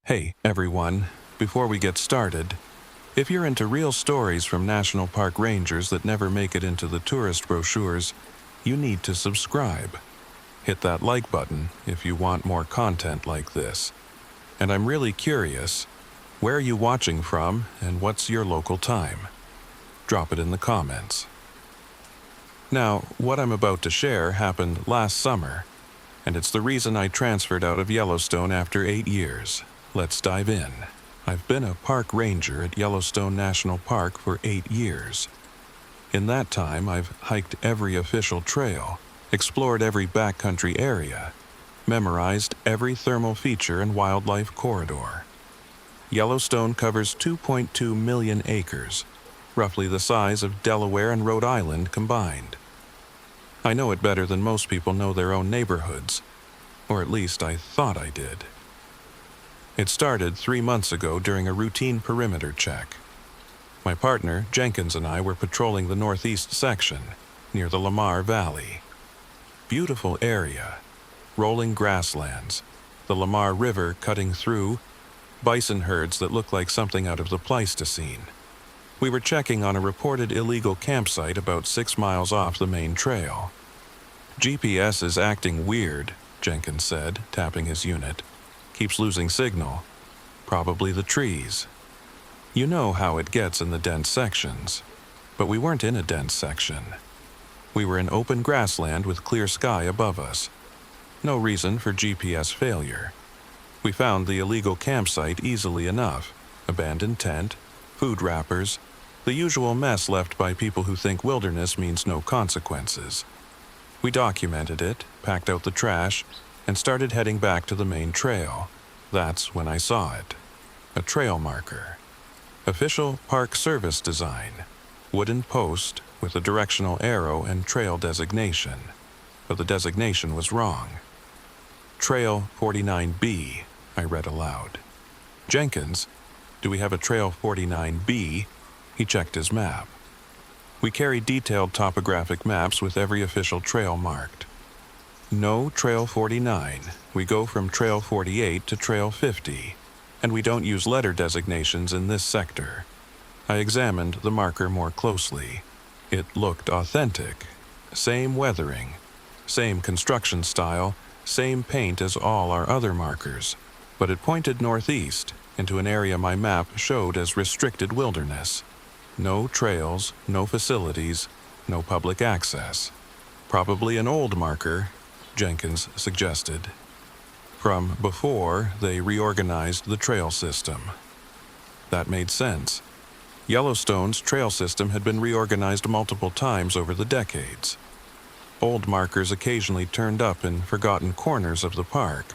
Hey, everyone. Before we get started, if you're into real stories from national park rangers that never make it into the tourist brochures, you need to subscribe. Hit that like button if you want more content like this. And I'm really curious, where are you watching from and what's your local time? Drop it in the comments. Now, what I'm about to share happened last summer, and it's the reason I transferred out of Yellowstone after 8 years. Let's dive in. I've been a park ranger at Yellowstone National Park for 8 years. In that time, I've hiked every official trail, explored every backcountry area, memorized every thermal feature and wildlife corridor. Yellowstone covers 2.2 million acres, roughly the size of Delaware and Rhode Island combined. I know it better than most people know their own neighborhoods, or at least I thought I did. It started 3 months ago during a routine perimeter check. My partner, Jenkins, and I were patrolling the northeast section, near the Lamar Valley. Beautiful area, rolling grasslands, the Lamar River cutting through, bison herds that look like something out of the Pleistocene. We were checking on a reported illegal campsite about 6 miles off the main trail. GPS is acting weird, Jenkins said, tapping his unit. Keeps losing signal. Probably the trees. You know how it gets in the dense sections. But we weren't in a dense section. We were in open grassland with clear sky above us. No reason for GPS failure. We found the illegal campsite easily enough. Abandoned tent, food wrappers, the usual mess left by people who think wilderness means no consequences. We documented it, packed out the trash, and started heading back to the main trail. That's when I saw it. A trail marker. Official Park Service design. Wooden post with a directional arrow and trail designation. But the designation was wrong. Trail 49B, I read aloud. Jenkins, do we have a Trail 49B? He checked his map. We carried detailed topographic maps with every official trail marked. No Trail 49. We go from Trail 48 to Trail 50, and we don't use letter designations in this sector. I examined the marker more closely. It looked authentic. Same weathering, same construction style, same paint as all our other markers, but it pointed northeast into an area my map showed as restricted wilderness. No trails, no facilities, no public access. Probably an old marker, Jenkins suggested. From before they reorganized the trail system. That made sense. Yellowstone's trail system had been reorganized multiple times over the decades. Old markers occasionally turned up in forgotten corners of the park.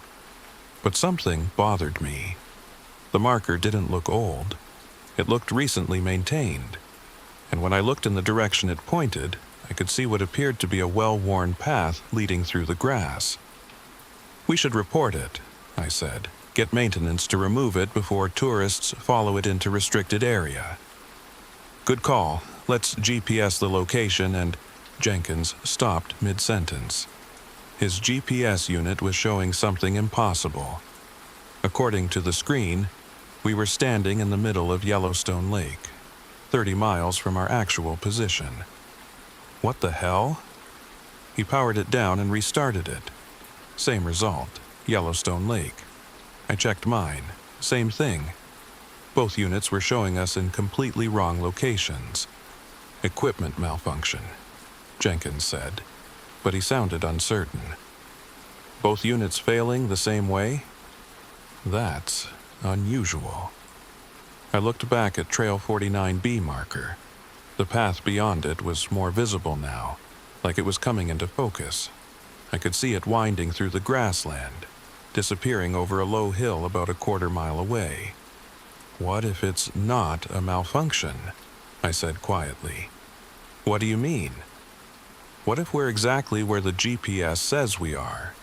But something bothered me. The marker didn't look old. It looked recently maintained. And when I looked in the direction it pointed, I could see what appeared to be a well-worn path leading through the grass. We should report it, I said. Get maintenance to remove it before tourists follow it into restricted area. Good call. Let's GPS the location and... Jenkins stopped mid-sentence. His GPS unit was showing something impossible. According to the screen, we were standing in the middle of Yellowstone Lake, 30 miles from our actual position. What the hell? He powered it down and restarted it. Same result, Yellowstone Lake. I checked mine. Same thing. Both units were showing us in completely wrong locations. Equipment malfunction, Jenkins said, but he sounded uncertain. Both units failing the same way? That's unusual. I looked back at Trail 49B marker. The path beyond it was more visible now, like it was coming into focus. I could see it winding through the grassland, disappearing over a low hill about a quarter mile away. What if it's not a malfunction? I said quietly. What do you mean? What if we're exactly where the GPS says we are?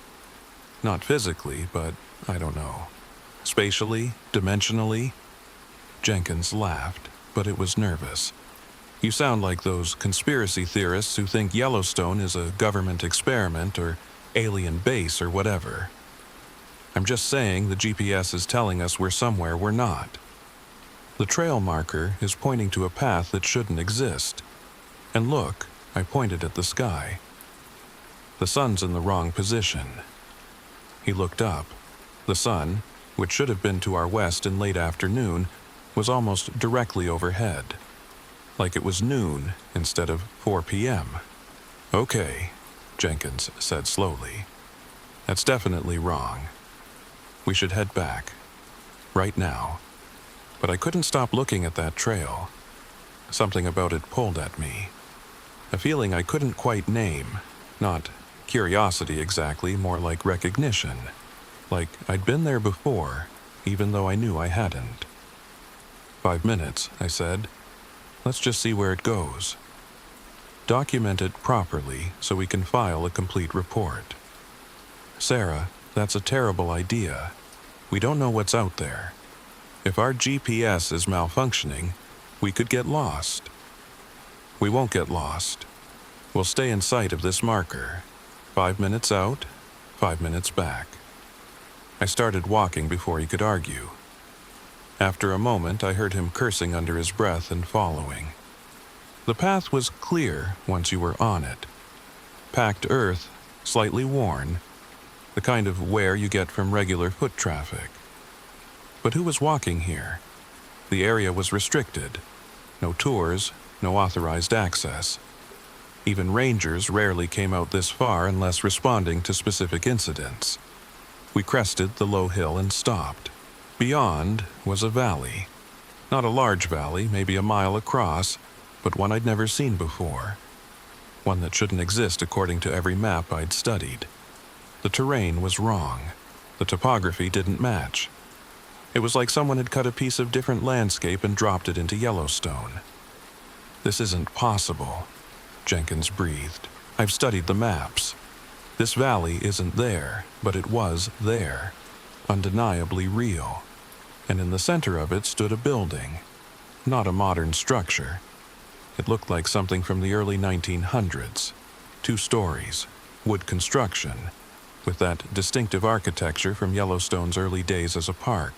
Not physically, but I don't know. Spatially, dimensionally? Jenkins laughed, but it was nervous. You sound like those conspiracy theorists who think Yellowstone is a government experiment or alien base or whatever. I'm just saying the GPS is telling us we're somewhere we're not. The trail marker is pointing to a path that shouldn't exist. And look, I pointed at the sky. The sun's in the wrong position. He looked up. The sun, which should have been to our west in late afternoon, was almost directly overhead. Like it was noon instead of 4 p.m. Okay, Jenkins said slowly. That's definitely wrong. We should head back. Right now. But I couldn't stop looking at that trail. Something about it pulled at me. A feeling I couldn't quite name. Not curiosity exactly, more like recognition. Like I'd been there before, even though I knew I hadn't. 5 minutes, I said. Let's just see where it goes. Document it properly so we can file a complete report. Sarah, that's a terrible idea. We don't know what's out there. If our GPS is malfunctioning, we could get lost. We won't get lost. We'll stay in sight of this marker. 5 minutes out, 5 minutes back. I started walking before he could argue. After a moment, I heard him cursing under his breath and following. The path was clear once you were on it. Packed earth, slightly worn, the kind of wear you get from regular foot traffic. But who was walking here? The area was restricted. No tours, no authorized access. Even rangers rarely came out this far unless responding to specific incidents. We crested the low hill and stopped. Beyond was a valley. Not a large valley, maybe a mile across, but one I'd never seen before. One that shouldn't exist according to every map I'd studied. The terrain was wrong. The topography didn't match. It was like someone had cut a piece of different landscape and dropped it into Yellowstone. This isn't possible, Jenkins breathed. I've studied the maps. This valley isn't there, but it was there. Undeniably real. And in the center of it stood a building. Not a modern structure. It looked like something from the early 1900s. 2 stories, wood construction, with that distinctive architecture from Yellowstone's early days as a park.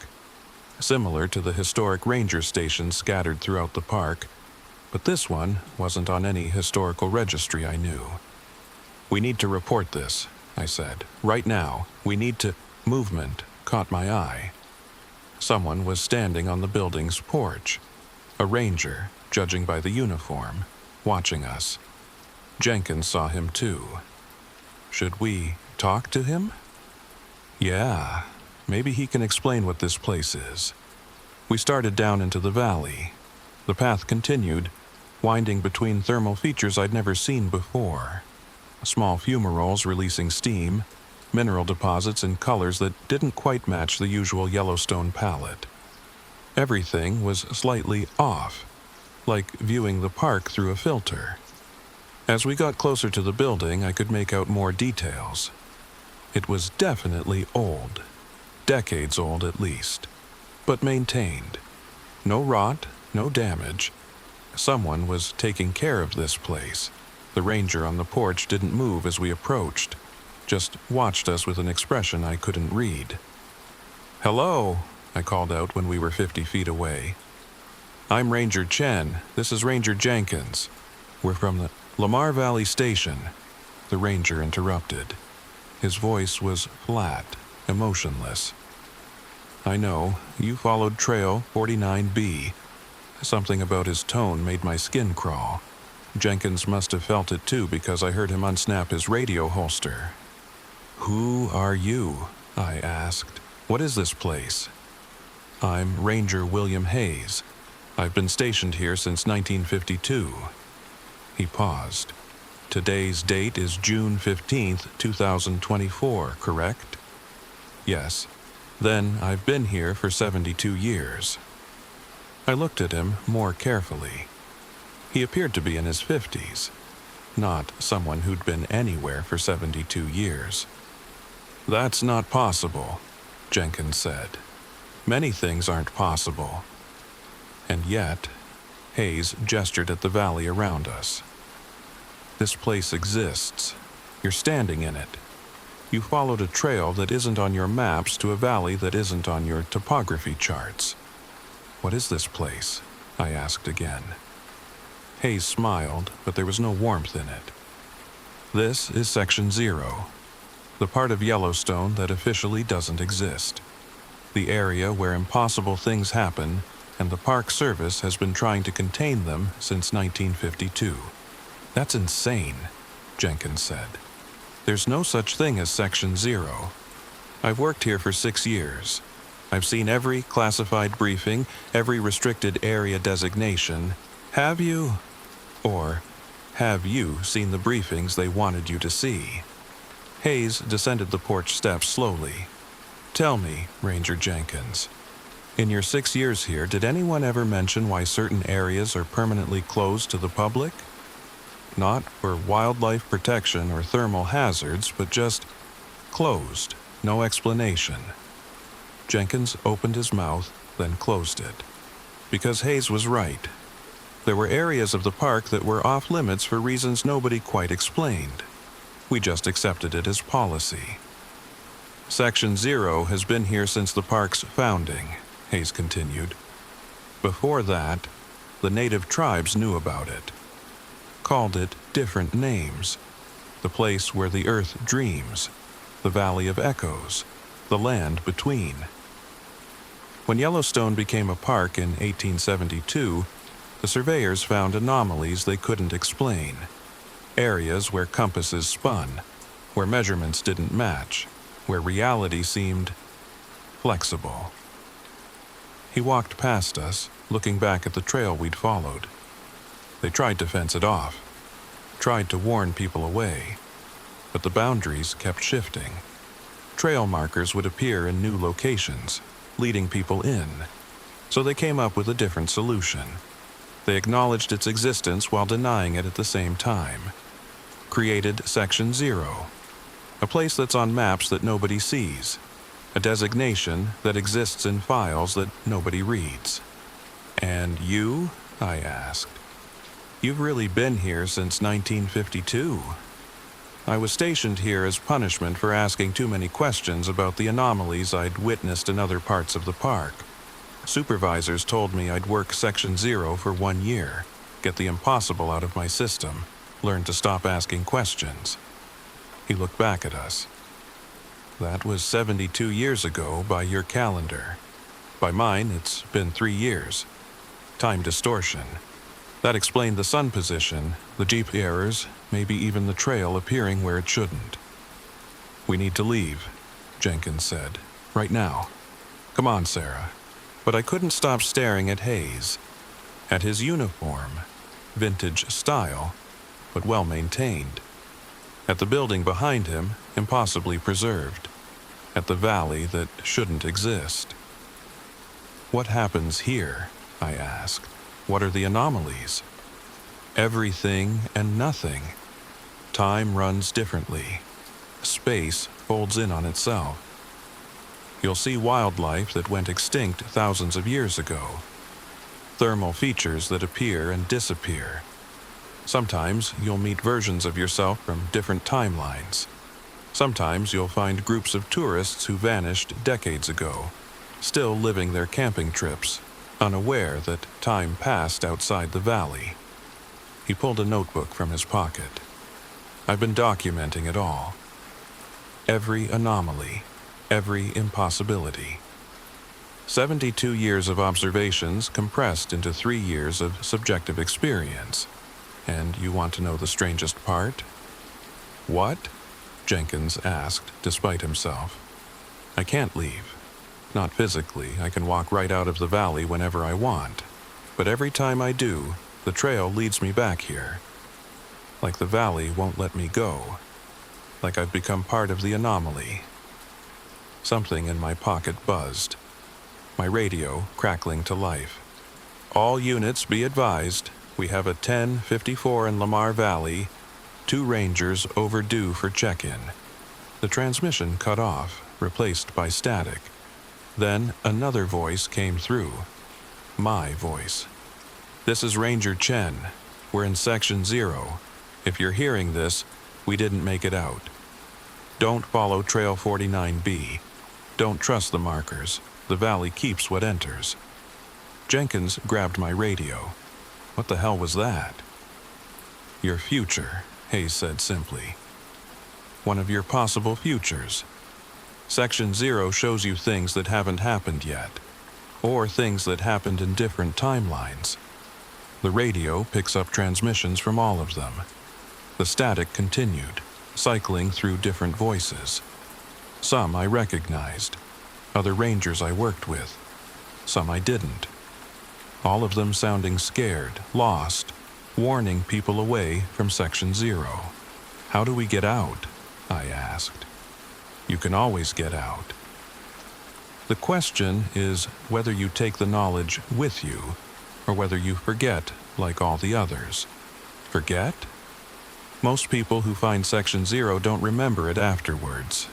Similar to the historic ranger stations scattered throughout the park, but this one wasn't on any historical registry I knew. We need to report this, I said. Right now, we need to... Movement caught my eye. Someone was standing on the building's porch. A ranger, judging by the uniform, watching us. Jenkins saw him too. Should we talk to him? Yeah, maybe he can explain what this place is. We started down into the valley. The path continued, winding between thermal features I'd never seen before. Small fumaroles releasing steam, mineral deposits in colors that didn't quite match the usual Yellowstone palette. Everything was slightly off, like viewing the park through a filter. As we got closer to the building, I could make out more details. It was definitely old, decades old at least, but maintained. No rot, no damage. Someone was taking care of this place. The ranger on the porch didn't move as we approached, just watched us with an expression I couldn't read. "Hello," I called out when we were 50 feet away. "I'm Ranger Chen. This is Ranger Jenkins. We're from the Lamar Valley Station," the ranger interrupted. His voice was flat, emotionless. "I know, you followed Trail 49B. Something about his tone made my skin crawl. Jenkins must have felt it too because I heard him unsnap his radio holster. "Who are you?" I asked. "What is this place?" "I'm Ranger William Hayes. I've been stationed here since 1952. He paused. "Today's date is June 15th, 2024, correct?" "Yes." "Then I've been here for 72 years. I looked at him more carefully. He appeared to be in his 50s, not someone who'd been anywhere for 72 years. "That's not possible," Jenkins said. "Many things aren't possible." And yet, Hayes gestured at the valley around us. "This place exists. You're standing in it. You followed a trail that isn't on your maps to a valley that isn't on your topography charts. What is this place? I asked again. Hayes smiled, but there was no warmth in it. This is Section 0, the part of Yellowstone that officially doesn't exist. The area where impossible things happen, and the Park Service has been trying to contain them since 1952. That's insane, Jenkins said. There's no such thing as Section 0. I've worked here for 6 years. I've seen every classified briefing, every restricted area designation. Have you? Or have you seen the briefings they wanted you to see? Hayes descended the porch steps slowly. Tell me, Ranger Jenkins, in your 6 years here, did anyone ever mention why certain areas are permanently closed to the public? Not for wildlife protection or thermal hazards, but just closed, no explanation. Jenkins opened his mouth, then closed it. Because Hayes was right. There were areas of the park that were off limits for reasons nobody quite explained. We just accepted it as policy. Section 0 has been here since the park's founding, Hayes continued. Before that, the native tribes knew about it. Called it different names. The place where the earth dreams, the Valley of Echoes, the land between. When Yellowstone became a park in 1872, the surveyors found anomalies they couldn't explain. Areas where compasses spun, where measurements didn't match, where reality seemed flexible. He walked past us, looking back at the trail we'd followed. They tried to fence it off, tried to warn people away, but the boundaries kept shifting. Trail markers would appear in new locations, leading people in, so they came up with a different solution. They acknowledged its existence while denying it at the same time. Created Section 0, a place that's on maps that nobody sees, a designation that exists in files that nobody reads. And you? I asked. You've really been here since 1952. I was stationed here as punishment for asking too many questions about the anomalies I'd witnessed in other parts of the park. Supervisors told me I'd work Section 0 for 1 year, get the impossible out of my system, learn to stop asking questions. He looked back at us. That was 72 years ago by your calendar. By mine, it's been 3 years. Time distortion. That explained the sun position, the jeep errors, maybe even the trail appearing where it shouldn't. We need to leave, Jenkins said. Right now. Come on, Sarah. But I couldn't stop staring at Hayes. At his uniform. Vintage style, but well maintained. At the building behind him, impossibly preserved. At the valley that shouldn't exist. What happens here? I asked. What are the anomalies? Everything and nothing. Time runs differently. Space folds in on itself. You'll see wildlife that went extinct thousands of years ago. Thermal features that appear and disappear. Sometimes you'll meet versions of yourself from different timelines. Sometimes you'll find groups of tourists who vanished decades ago, still living their camping trips, unaware that time passed outside the valley. He pulled a notebook from his pocket. I've been documenting it all. Every anomaly, every impossibility. 72 years of observations compressed into 3 years of subjective experience. And you want to know the strangest part? What? Jenkins asked, despite himself. I can't leave. Not physically. I can walk right out of the valley whenever I want. But every time I do, the trail leads me back here. Like the valley won't let me go. Like I've become part of the anomaly. Something in my pocket buzzed. My radio crackling to life. All units be advised. We have a 1054 in Lamar Valley. 2 rangers overdue for check-in. The transmission cut off, replaced by static. Then another voice came through. My voice. This is Ranger Chen. We're in Section 0. If you're hearing this, we didn't make it out. Don't follow Trail 49B. Don't trust the markers. The valley keeps what enters. Jenkins grabbed my radio. What the hell was that? Your future, Hayes said simply. One of your possible futures. Section 0 shows you things that haven't happened yet, or things that happened in different timelines. The radio picks up transmissions from all of them. The static continued, cycling through different voices. Some I recognized, other rangers I worked with, some I didn't. All of them sounding scared, lost, warning people away from Section 0. How do we get out? I asked. You can always get out. The question is whether you take the knowledge with you, or whether you forget like all the others. Forget? Most people who find Section 0 don't remember it afterwards.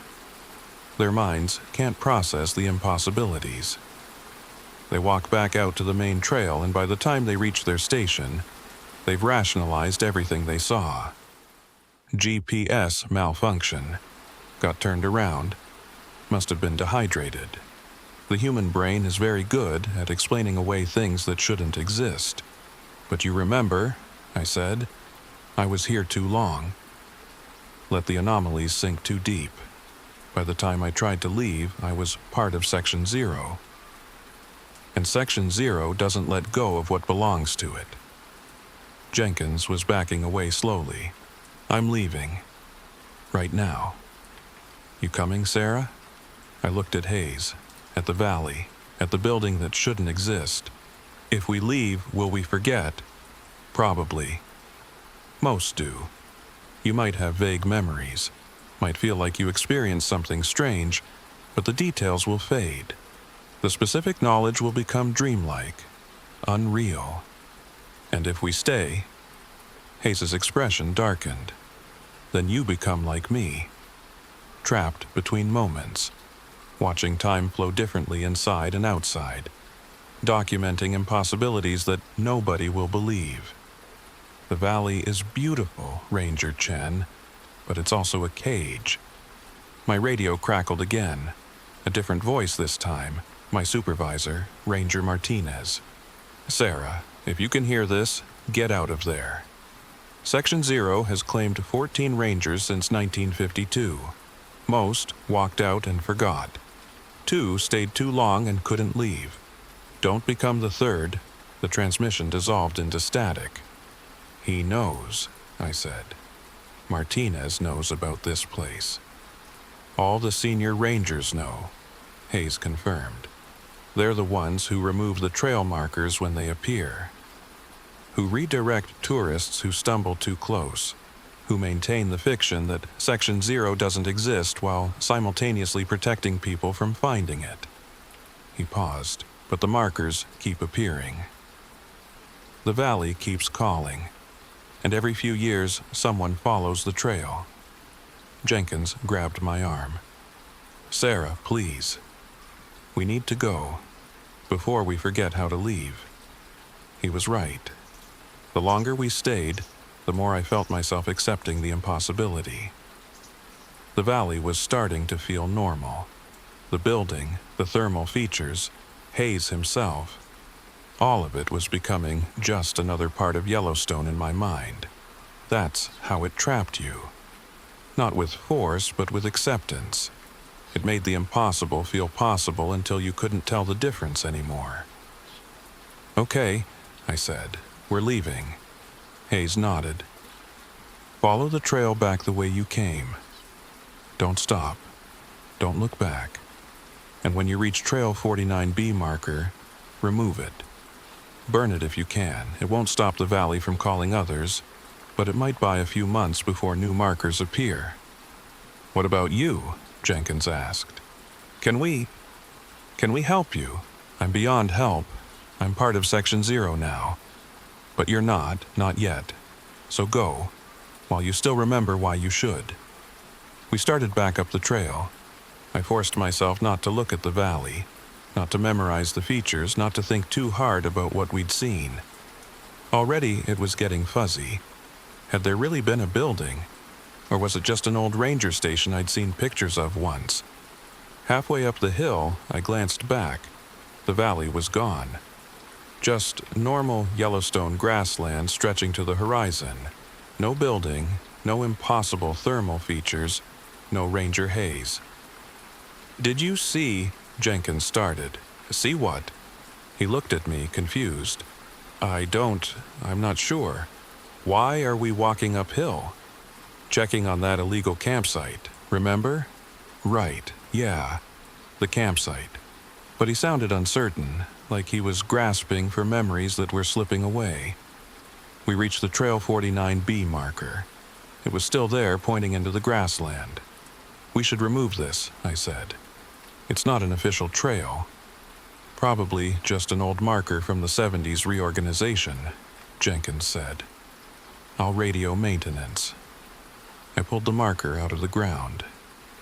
Their minds can't process the impossibilities. They walk back out to the main trail, and by the time they reach their station, they've rationalized everything they saw. GPS malfunction. Got turned around. Must have been dehydrated. The human brain is very good at explaining away things that shouldn't exist. But you remember, I said, I was here too long. Let the anomalies sink too deep. By the time I tried to leave, I was part of Section 0. And Section 0 doesn't let go of what belongs to it. Jenkins was backing away slowly. I'm leaving. Right now. You coming, Sarah? I looked at Hayes, at the valley, at the building that shouldn't exist. If we leave, will we forget? Probably. Most do. You might have vague memories, might feel like you experienced something strange, but the details will fade. The specific knowledge will become dreamlike, unreal. And if we stay, Hayes' expression darkened. Then you become like me, trapped between moments, watching time flow differently inside and outside, documenting impossibilities that nobody will believe. The valley is beautiful, Ranger Chen, but it's also a cage. My radio crackled again, a different voice this time, my supervisor, Ranger Martinez. Sarah, if you can hear this, get out of there. Section 0 has claimed 14 Rangers since 1952. Most walked out and forgot. 2 stayed too long and couldn't leave. Don't become the third. The transmission dissolved into static. He knows, I said. Martinez knows about this place. All the senior Rangers know, Hayes confirmed. They're the ones who remove the trail markers when they appear, who redirect tourists who stumble too close, who maintain the fiction that Section 0 doesn't exist while simultaneously protecting people from finding it. He paused, but the markers keep appearing. The valley keeps calling, and every few years someone follows the trail. Jenkins grabbed my arm. Sarah, please. We need to go, before we forget how to leave. He was right. The longer we stayed, the more I felt myself accepting the impossibility. The valley was starting to feel normal. The building, the thermal features, Hayes himself, all of it was becoming just another part of Yellowstone in my mind. That's how it trapped you. Not with force, but with acceptance. It made the impossible feel possible until you couldn't tell the difference anymore. Okay, I said. We're leaving. Hayes nodded. Follow the trail back the way you came. Don't stop. Don't look back. And when you reach Trail 49B marker, remove it. Burn it if you can. It won't stop the valley from calling others, but it might buy a few months before new markers appear. What about you? Jenkins asked. Can we help you? I'm beyond help. I'm part of Section 0 now. But you're not yet. So go, while you still remember why you should. We started back up the trail. I forced myself not to look at the valley, not to memorize the features, not to think too hard about what we'd seen. Already it was getting fuzzy. Had there really been a building? Or was it just an old ranger station I'd seen pictures of once? Halfway up the hill, I glanced back. The valley was gone. Just normal Yellowstone grassland stretching to the horizon. No building, no impossible thermal features, no ranger haze. "Did you see?" Jenkins started. "See what?" He looked at me, confused. I'm not sure. Why are we walking uphill?" "Checking on that illegal campsite, remember?" "Right, yeah, the campsite." But he sounded uncertain, like he was grasping for memories that were slipping away. We reached the Trail 49B marker. It was still there, pointing into the grassland. "We should remove this," I said. "It's not an official trail. Probably just an old marker from the 70s reorganization," Jenkins said. "I'll radio maintenance." I pulled the marker out of the ground.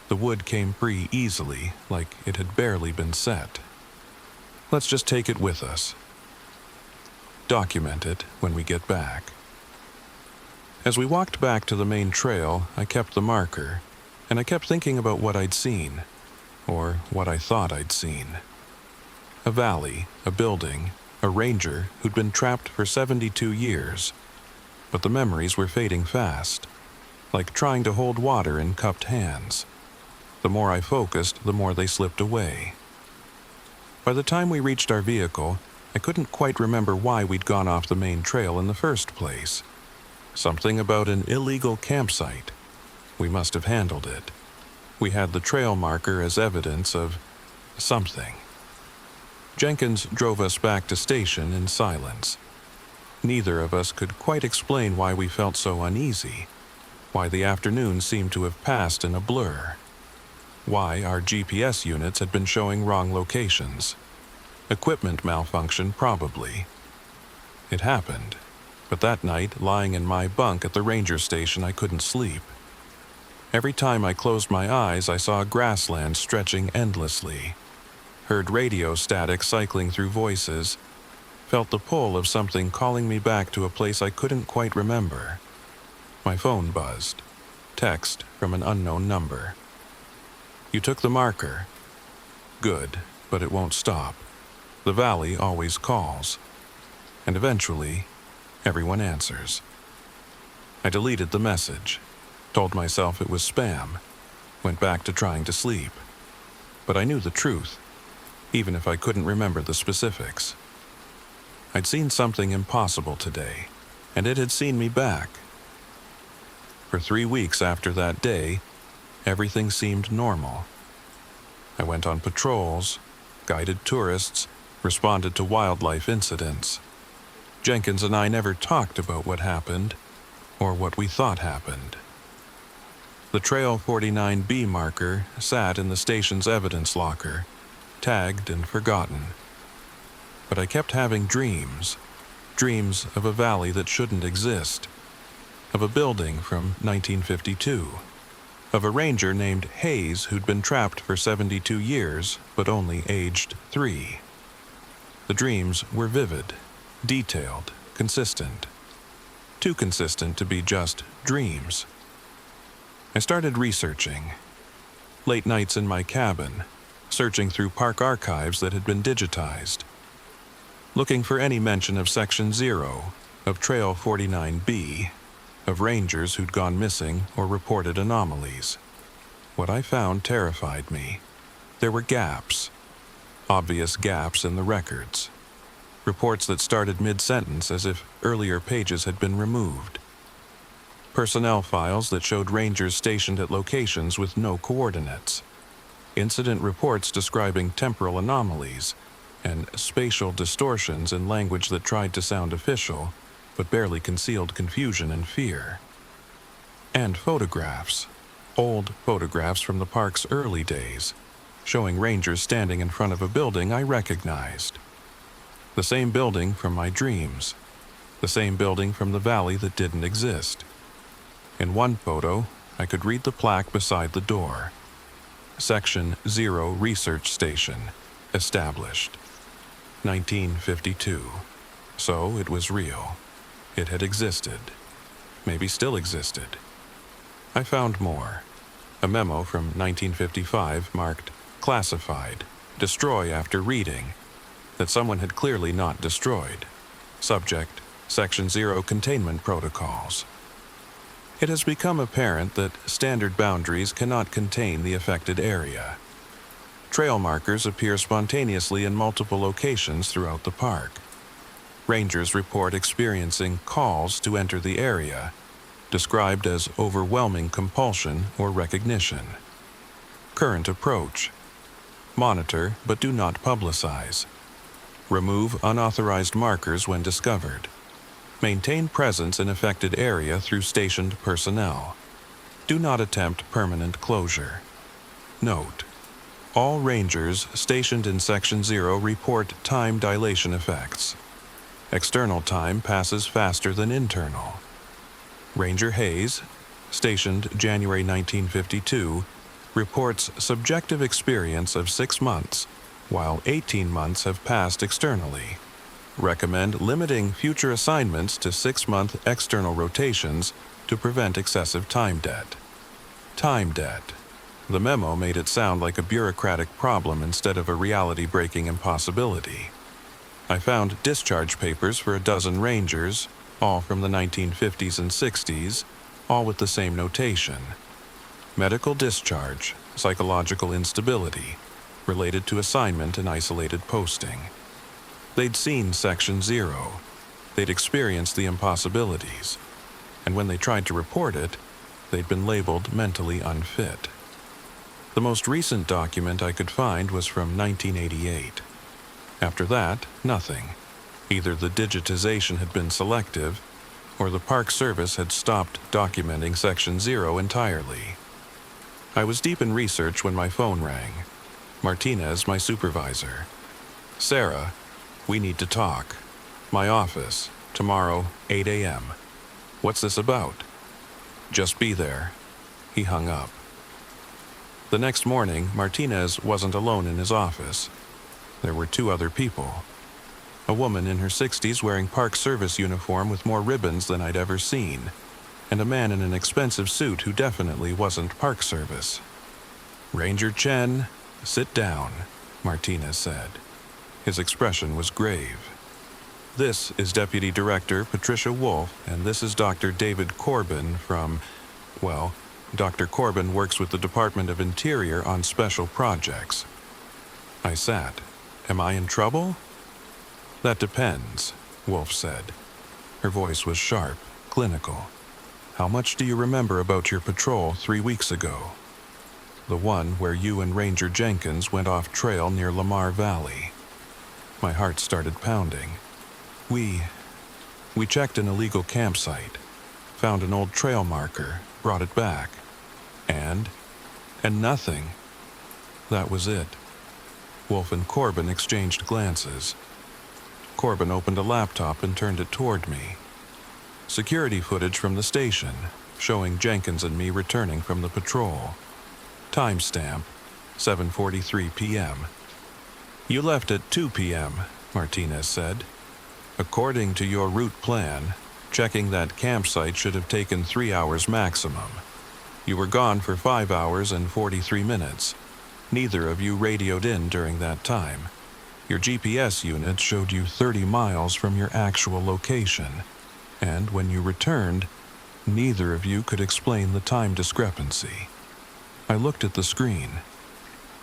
The wood came free easily, like it had barely been set. "Let's just take it with us. Document it when we get back." As we walked back to the main trail, I kept the marker, and I kept thinking about what I'd seen, or what I thought I'd seen. A valley, a building, a ranger who'd been trapped for 72 years. But the memories were fading fast, like trying to hold water in cupped hands. The more I focused, the more they slipped away. By the time we reached our vehicle, I couldn't quite remember why we'd gone off the main trail in the first place. Something about an illegal campsite. We must have handled it. We had the trail marker as evidence of something. Jenkins drove us back to station in silence. Neither of us could quite explain why we felt so uneasy, why the afternoon seemed to have passed in a blur, why our GPS units had been showing wrong locations. Equipment malfunction, probably. It happened, but that night, lying in my bunk at the ranger station, I couldn't sleep. Every time I closed my eyes, I saw grassland stretching endlessly, heard radio static cycling through voices, felt the pull of something calling me back to a place I couldn't quite remember. My phone buzzed. Text from an unknown number. "You took the marker." "Good, but it won't stop. The valley always calls." And eventually, everyone answers. I deleted the message, told myself it was spam, went back to trying to sleep. But I knew the truth, even if I couldn't remember the specifics. I'd seen something impossible today, and it had seen me back. For 3 weeks after that day, everything seemed normal. I went on patrols, guided tourists, responded to wildlife incidents. Jenkins and I never talked about what happened, or what we thought happened. The Trail 49B marker sat in the station's evidence locker, tagged and forgotten. But I kept having dreams of a valley that shouldn't exist, of a building from 1952, of a ranger named Hayes who'd been trapped for 72 years but only aged 3. The dreams were vivid, detailed, consistent. Too consistent to be just dreams. I started researching. Late nights in my cabin, searching through park archives that had been digitized, looking for any mention of Section 0, of Trail 49B, of rangers who'd gone missing or reported anomalies. What I found terrified me. There were gaps, obvious gaps in the records. Reports that started mid-sentence as if earlier pages had been removed. Personnel files that showed rangers stationed at locations with no coordinates. Incident reports describing temporal anomalies and spatial distortions in language that tried to sound official, but barely concealed confusion and fear. And photographs, old photographs from the park's early days, showing rangers standing in front of a building I recognized. The same building from my dreams, the same building from the valley that didn't exist. In one photo, I could read the plaque beside the door. Section 0 Research Station, established. 1952. So it was real. It had existed. Maybe still existed. I found more. A memo from 1955 marked Classified, Destroy after reading, that someone had clearly not destroyed. Subject, Section 0 Containment Protocols. It has become apparent that standard boundaries cannot contain the affected area. Trail markers appear spontaneously in multiple locations throughout the park. Rangers report experiencing calls to enter the area, described as overwhelming compulsion or recognition. Current approach. Monitor but do not publicize. Remove unauthorized markers when discovered. Maintain presence in affected area through stationed personnel. Do not attempt permanent closure. Note: all rangers stationed in Section 0 report time dilation effects. External time passes faster than internal. Ranger Hayes, stationed January 1952, reports subjective experience of 6 months, while 18 months have passed externally. Recommend limiting future assignments to 6-month external rotations to prevent excessive time debt. Time debt. The memo made it sound like a bureaucratic problem instead of a reality-breaking impossibility. I found discharge papers for a dozen rangers, all from the 1950s and 60s, all with the same notation. Medical discharge, psychological instability, related to assignment and isolated posting. They'd seen Section 0. They'd experienced the impossibilities. And when they tried to report it, they'd been labeled mentally unfit. The most recent document I could find was from 1988. After that, nothing. Either the digitization had been selective, or the Park Service had stopped documenting Section 0 entirely. I was deep in research when my phone rang. Martinez, my supervisor. "Sarah, we need to talk. My office, tomorrow, 8 a.m. What's this about?" "Just be there." He hung up. The next morning, Martinez wasn't alone in his office. There were 2 other people. A woman in her 60s wearing Park Service uniform with more ribbons than I'd ever seen, and a man in an expensive suit who definitely wasn't Park Service. "Ranger Chen, sit down," Martinez said. His expression was grave. "This is Deputy Director Patricia Wolf, and this is Dr. David Corbin from, well, Dr. Corbin works with the Department of Interior on special projects." I sat. "Am I in trouble?" "That depends," Wolf said. Her voice was sharp, clinical. "How much do you remember about your patrol 3 weeks ago? The one where you and Ranger Jenkins went off trail near Lamar Valley." My heart started pounding. We checked an illegal campsite, found an old trail marker, brought it back, and nothing. That was it." Wolf and Corbin exchanged glances. Corbin opened a laptop and turned it toward me. Security footage from the station, showing Jenkins and me returning from the patrol. Timestamp, 7:43 p.m. "You left at 2 p.m., Martinez said. "According to your route plan, checking that campsite should have taken 3 hours maximum. You were gone for 5 hours and 43 minutes. Neither of you radioed in during that time. Your GPS unit showed you 30 miles from your actual location, and when you returned, neither of you could explain the time discrepancy." I looked at the screen.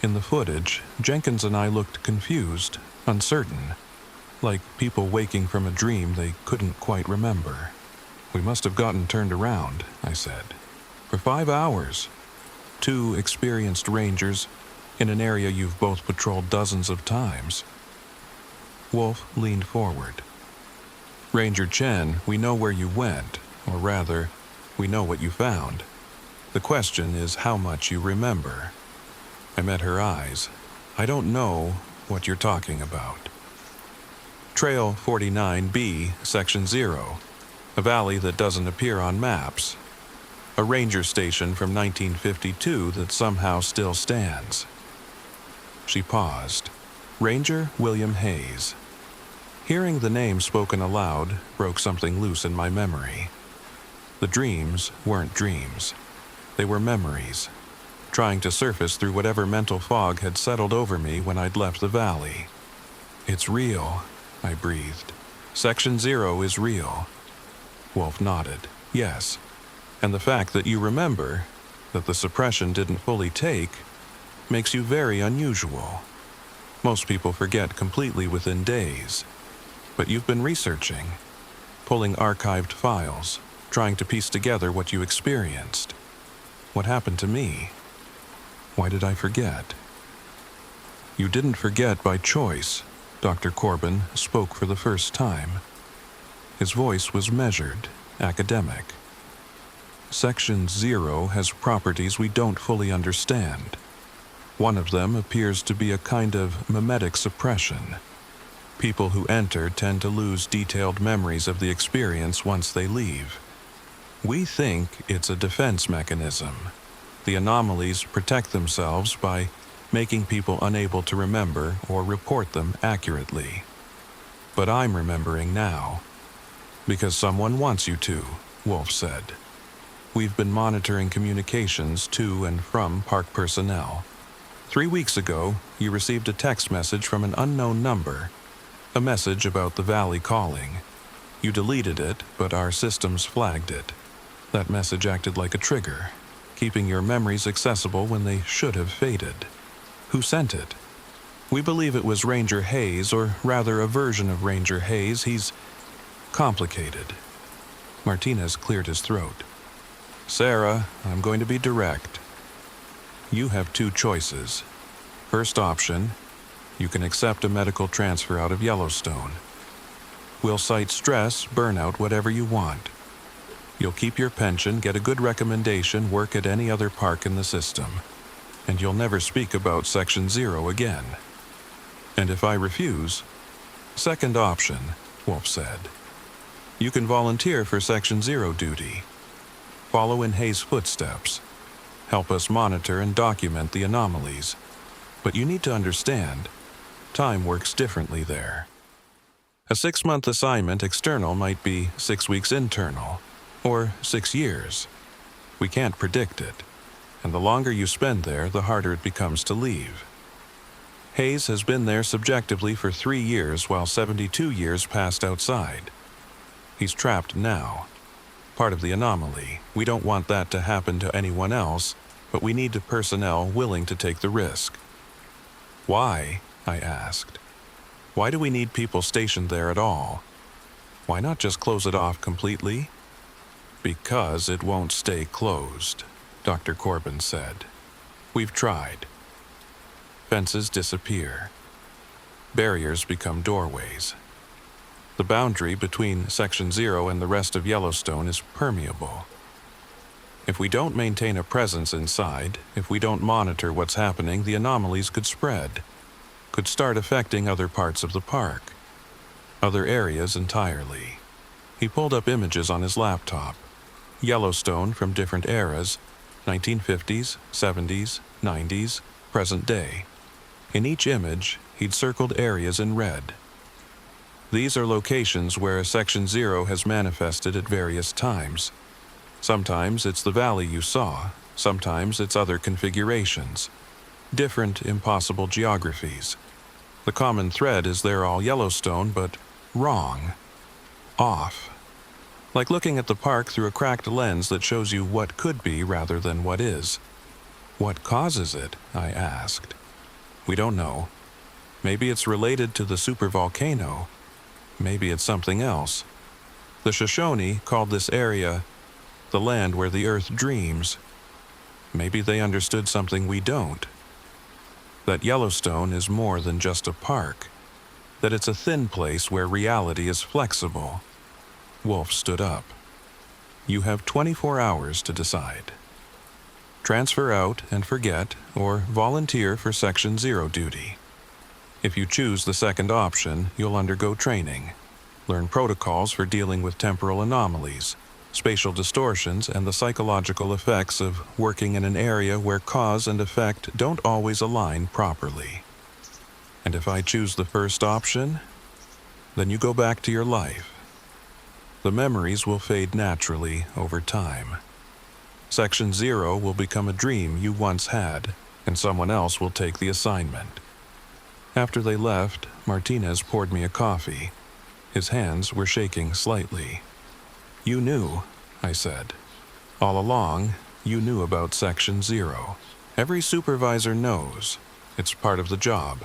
In the footage, Jenkins and I looked confused, uncertain, like people waking from a dream they couldn't quite remember. "We must have gotten turned around," I said. "For 5 hours. 2 experienced rangers in an area you've both patrolled dozens of times." Wolf leaned forward. "Ranger Chen, we know where you went, or rather, we know what you found. The question is how much you remember." I met her eyes. "I don't know what you're talking about." Trail 49B, Section 0, a valley that doesn't appear on maps. A ranger station from 1952 that somehow still stands. She paused. Ranger William Hayes. Hearing the name spoken aloud broke something loose in my memory. The dreams weren't dreams. They were memories, trying to surface through whatever mental fog had settled over me when I'd left the valley. "It's real," I breathed. "Section 0 is real." Wolf nodded. "Yes. And the fact that you remember, that the suppression didn't fully take, makes you very unusual. Most people forget completely within days. But you've been researching, pulling archived files, trying to piece together what you experienced. What happened to me? Why did I forget?" "You didn't forget by choice," Dr. Corbin spoke for the first time. His voice was measured, academic. "Section 0 has properties we don't fully understand. One of them appears to be a kind of mimetic suppression. People who enter tend to lose detailed memories of the experience once they leave. We think it's a defense mechanism. The anomalies protect themselves by making people unable to remember or report them accurately. But I'm remembering now. Because someone wants you to," Wolf said. "We've been monitoring communications to and from park personnel. 3 weeks ago, you received a text message from an unknown number, a message about the valley calling. You deleted it, but our systems flagged it. That message acted like a trigger, keeping your memories accessible when they should have faded. Who sent it? We believe it was Ranger Hayes, or rather a version of Ranger Hayes. He's complicated." Martinez cleared his throat. "Sarah, I'm going to be direct. You have 2 choices. First option, you can accept a medical transfer out of Yellowstone. We'll cite stress, burnout, whatever you want. You'll keep your pension, get a good recommendation, work at any other park in the system, and you'll never speak about Section 0 again. And if I refuse..." "Second option," Wolf said. "You can volunteer for Section 0 duty. Follow in Hayes' footsteps. Help us monitor and document the anomalies. But you need to understand, time works differently there. A 6-month assignment external might be 6 weeks internal, or 6 years. We can't predict it, and the longer you spend there, the harder it becomes to leave. Hayes has been there subjectively for 3 years, while 72 years passed outside. He's trapped now. Part of the anomaly. We don't want that to happen to anyone else, but we need personnel willing to take the risk." "Why?" I asked. "Why do we need people stationed there at all? Why not just close it off completely?" "Because it won't stay closed," Dr. Corbin said. "We've tried. Fences disappear. Barriers become doorways. The boundary between Section 0 and the rest of Yellowstone is permeable. If we don't maintain a presence inside, if we don't monitor what's happening, the anomalies could spread, could start affecting other parts of the park, other areas entirely." He pulled up images on his laptop. Yellowstone from different eras, 1950s, 70s, 90s, present day. In each image, he'd circled areas in red. These are locations where Section 0 has manifested at various times. Sometimes it's the valley you saw, sometimes it's other configurations. Different impossible geographies. The common thread is they're all Yellowstone, but wrong. Off. Like looking at the park through a cracked lens that shows you what could be rather than what is. "What causes it?" I asked. "We don't know. Maybe it's related to the supervolcano. Maybe it's something else. The Shoshone called this area the land where the earth dreams. Maybe they understood something we don't. That Yellowstone is more than just a park. That it's a thin place where reality is flexible." Wolf stood up. "You have 24 hours to decide. Transfer out and forget, or volunteer for Section 0 duty. If you choose the second option, you'll undergo training, learn protocols for dealing with temporal anomalies, spatial distortions, and the psychological effects of working in an area where cause and effect don't always align properly. And if I choose the first option, then you go back to your life. The memories will fade naturally over time. Section 0 will become a dream you once had, and someone else will take the assignment. After they left, Martinez poured me a coffee. His hands were shaking slightly. "You knew," I said. "All along, you knew about Section 0. Every supervisor knows. It's part of the job.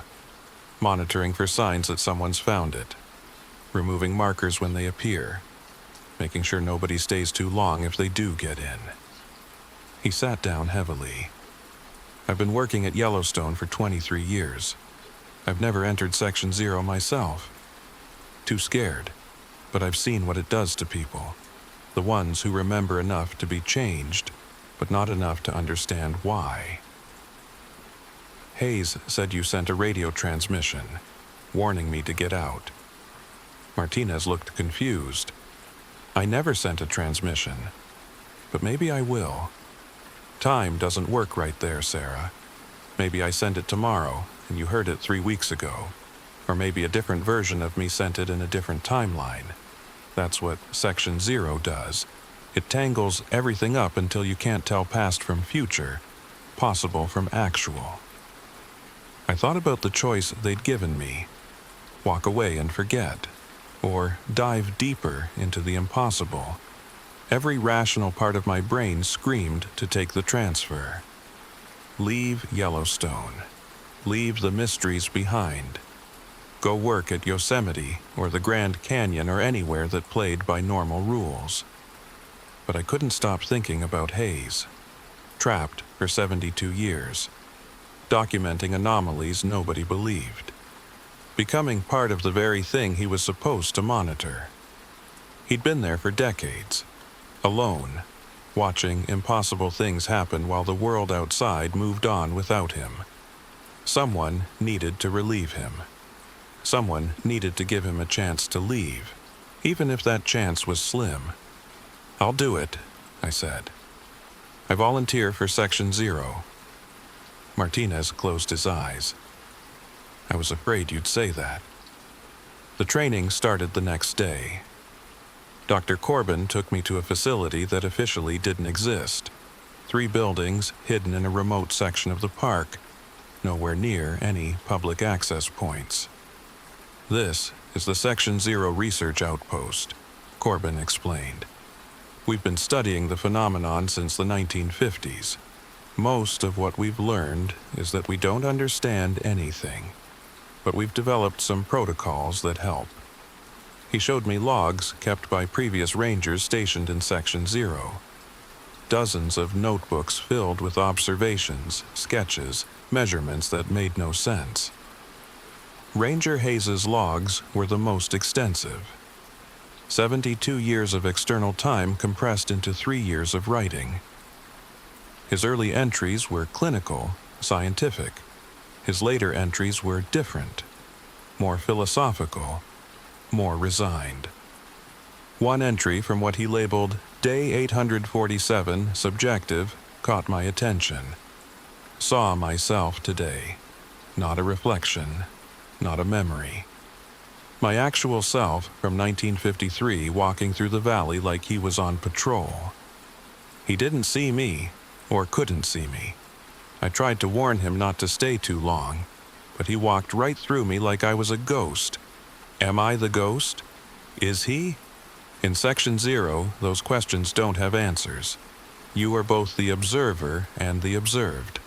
Monitoring for signs that someone's found it. Removing markers when they appear. Making sure nobody stays too long if they do get in." He sat down heavily. "I've been working at Yellowstone for 23 years. I've never entered Section 0 myself. Too scared, but I've seen what it does to people. The ones who remember enough to be changed, but not enough to understand why." "Hayes said you sent a radio transmission, warning me to get out." Martinez looked confused. "I never sent a transmission, but maybe I will. Time doesn't work right there, Sarah. Maybe I sent it tomorrow, and you heard it 3 weeks ago. Or maybe a different version of me sent it in a different timeline. That's what Section 0 does. It tangles everything up until you can't tell past from future, possible from actual." I thought about the choice they'd given me. Walk away and forget, or dive deeper into the impossible. Every rational part of my brain screamed to take the transfer. Leave Yellowstone. Leave the mysteries behind. Go work at Yosemite or the Grand Canyon or anywhere that played by normal rules. But I couldn't stop thinking about Hayes. Trapped for 72 years. Documenting anomalies nobody believed. Becoming part of the very thing he was supposed to monitor. He'd been there for decades. Alone. Watching impossible things happen while the world outside moved on without him. Someone needed to relieve him. Someone needed to give him a chance to leave, even if that chance was slim. "I'll do it," I said. "I volunteer for Section 0. Martinez closed his eyes. "I was afraid you'd say that." The training started the next day. Dr. Corbin took me to a facility that officially didn't exist. 3 buildings hidden in a remote section of the park, nowhere near any public access points. "This is the Section 0 research outpost," Corbin explained. "We've been studying the phenomenon since the 1950s. Most of what we've learned is that we don't understand anything, but we've developed some protocols that help." He showed me logs kept by previous rangers stationed in Section 0. Dozens of notebooks filled with observations, sketches, measurements that made no sense. Ranger Hayes's logs were the most extensive. 72 years of external time compressed into 3 years of writing. His early entries were clinical, scientific. His later entries were different, more philosophical, more resigned. One entry from what he labeled Day 847 Subjective caught my attention. "Saw myself today. Not a reflection. Not a memory. My actual self from 1953 walking through the valley like he was on patrol. He didn't see me, or couldn't see me. I tried to warn him not to stay too long, but he walked right through me like I was a ghost. Am I the ghost? Is he? In Section 0, those questions don't have answers. You are both the observer and the observed,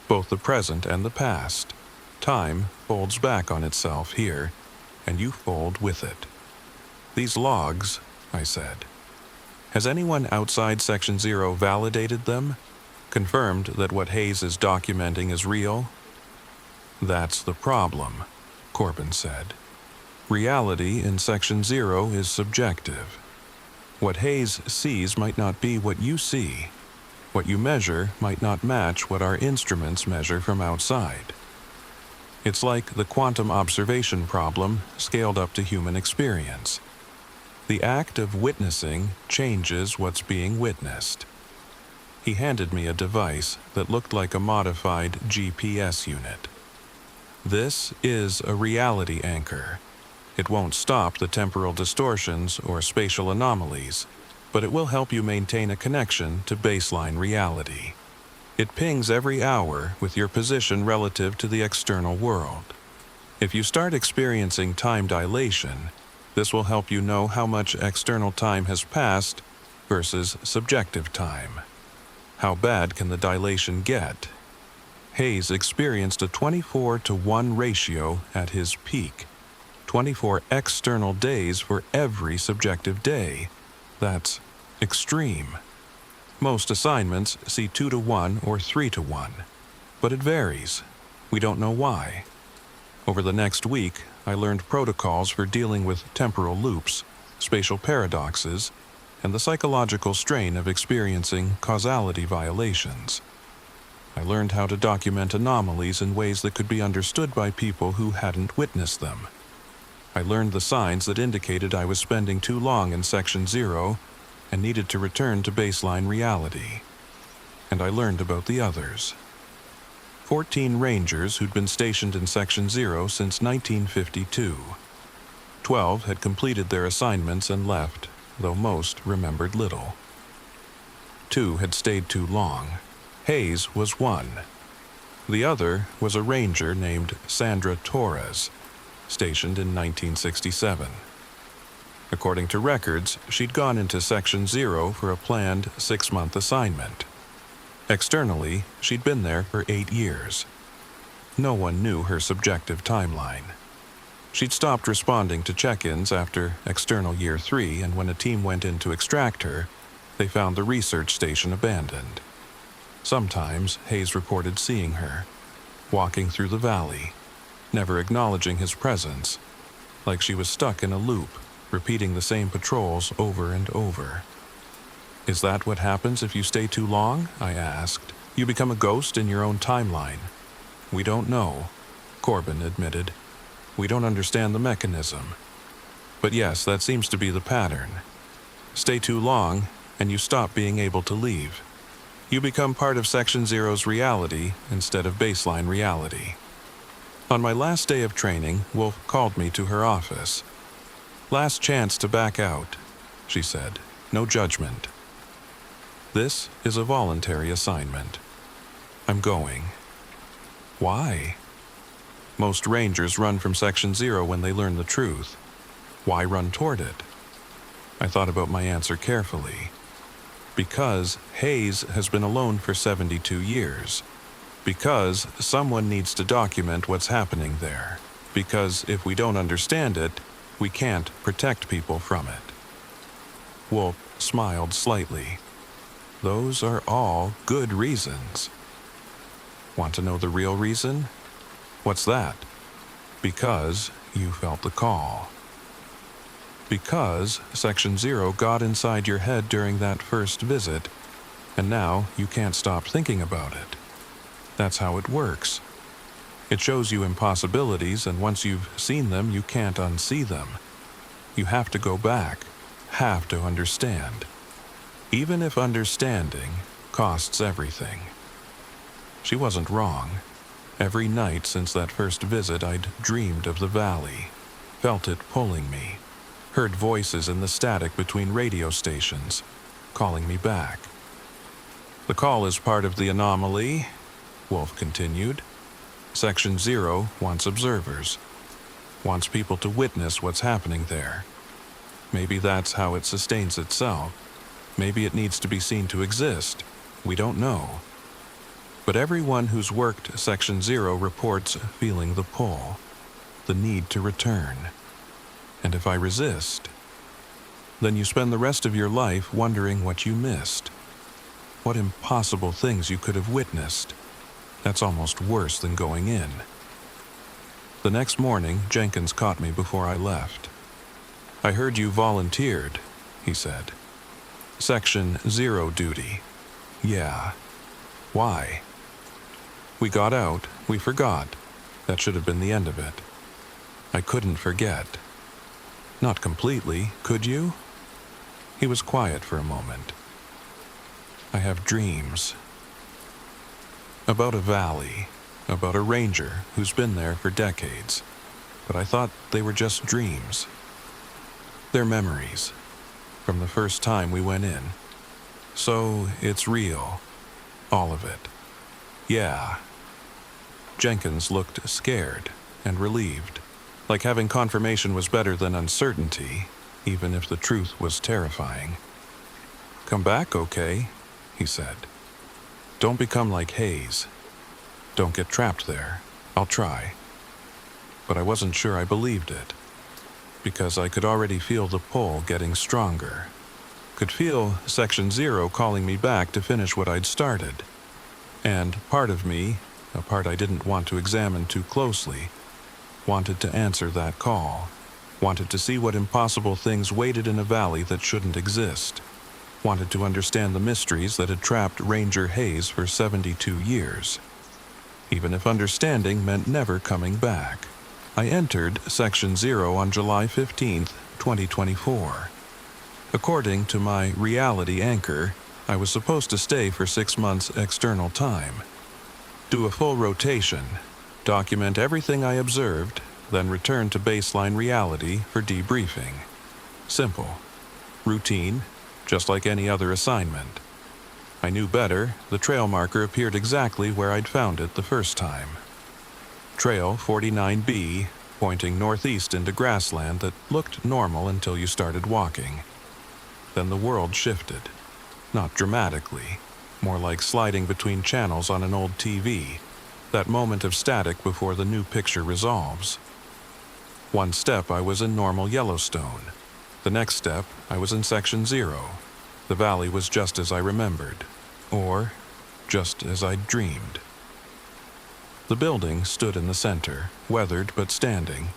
both the present and the past. Time folds back on itself here, and you fold with it." "These logs," I said. "Has anyone outside Section 0 validated them? Confirmed that what Hayes is documenting is real?" "That's the problem," Corbin said. "Reality in Section 0 is subjective. What Hayes sees might not be what you see. What you measure might not match what our instruments measure from outside. It's like the quantum observation problem scaled up to human experience. The act of witnessing changes what's being witnessed." He handed me a device that looked like a modified GPS unit. "This is a reality anchor. It won't stop the temporal distortions or spatial anomalies, but it will help you maintain a connection to baseline reality. It pings every hour with your position relative to the external world. If you start experiencing time dilation, this will help you know how much external time has passed versus subjective time. How bad can the dilation get? Hayes experienced a 24-to-1 ratio at his peak. 24 external days for every subjective day. That's extreme. Most assignments see 2-to-1 or 3-to-1, but it varies. We don't know why. Over the next week, I learned protocols for dealing with temporal loops, spatial paradoxes, and the psychological strain of experiencing causality violations. I learned how to document anomalies in ways that could be understood by people who hadn't witnessed them. I learned the signs that indicated I was spending too long in Section 0 and needed to return to baseline reality. And I learned about the others. 14 Rangers who'd been stationed in Section 0 since 1952. 12 had completed their assignments and left, though most remembered little. 2 had stayed too long. Hayes was one. The other was a Ranger named Sandra Torres, stationed in 1967. According to records, she'd gone into Section 0 for a planned 6-month assignment. Externally, she'd been there for 8 years. No one knew her subjective timeline. She'd stopped responding to check-ins after external Year 3, and when a team went in to extract her, they found the research station abandoned. Sometimes, Hayes reported seeing her, walking through the valley, never acknowledging his presence, like she was stuck in a loop, repeating the same patrols over and over. Is that what happens if you stay too long? I asked. You become a ghost in your own timeline. We don't know, Corbin admitted. We don't understand the mechanism. But yes, that seems to be the pattern. Stay too long, and you stop being able to leave. You become part of Section 0's reality instead of baseline reality. On my last day of training, Wolf called me to her office. Last chance to back out, she said. No judgment. This is a voluntary assignment. I'm going. Why? Most Rangers run from Section 0 when they learn the truth. Why run toward it? I thought about my answer carefully. Because Hayes has been alone for 72 years. Because someone needs to document what's happening there. Because if we don't understand it, we can't protect people from it. Wolf smiled slightly. Those are all good reasons. Want to know the real reason? What's that? Because you felt the call. Because Section 0 got inside your head during that first visit, and now you can't stop thinking about it. That's how it works. It shows you impossibilities, and once you've seen them, you can't unsee them. You have to go back, have to understand. Even if understanding costs everything. She wasn't wrong. Every night since that first visit, I'd dreamed of the valley, felt it pulling me, heard voices in the static between radio stations, calling me back. The call is part of the anomaly, Wolf continued. Section 0 wants observers, wants people to witness what's happening there. Maybe that's how it sustains itself. Maybe it needs to be seen to exist. We don't know. But everyone who's worked Section 0 reports feeling the pull, the need to return. And if I resist, then you spend the rest of your life wondering what you missed. What impossible things you could have witnessed. That's almost worse than going in. The next morning, Jenkins caught me before I left. I heard you volunteered, he said. Section 0 duty. Yeah. Why? We got out, we forgot. That should have been the end of it. I couldn't forget. Not completely, could you? He was quiet for a moment. I have dreams. About a valley, about a ranger who's been there for decades. But I thought they were just dreams. They're memories. from the first time we went in. So it's real. All of it. Yeah. Jenkins looked scared and relieved, like having confirmation was better than uncertainty, even if the truth was terrifying. "Come back, okay?" he said. "Don't become like Hayes. Don't get trapped there. I'll try." But I wasn't sure I believed it, because I could already feel the pull getting stronger. Could feel Section 0 calling me back to finish what I'd started. And part of me, a part I didn't want to examine too closely, wanted to answer that call, wanted to see what impossible things waited in a valley that shouldn't exist, wanted to understand the mysteries that had trapped Ranger Hayes for 72 years. Even if understanding meant never coming back. I entered Section 0 on July 15th, 2024. According to my reality anchor, I was supposed to stay for 6 months external time. Do a full rotation, document everything I observed, then return to baseline reality for debriefing. Simple. Routine, just like any other assignment. I knew better. The trail marker appeared exactly where I'd found it the first time. Trail 49B, pointing northeast into grassland that looked normal until you started walking. Then the world shifted. Not dramatically, more like sliding between channels on an old TV, that moment of static before the new picture resolves. One step I was in normal Yellowstone. The next step I was in Section 0. The valley was just as I remembered, or just as I'd dreamed. The building stood in the center, weathered but standing.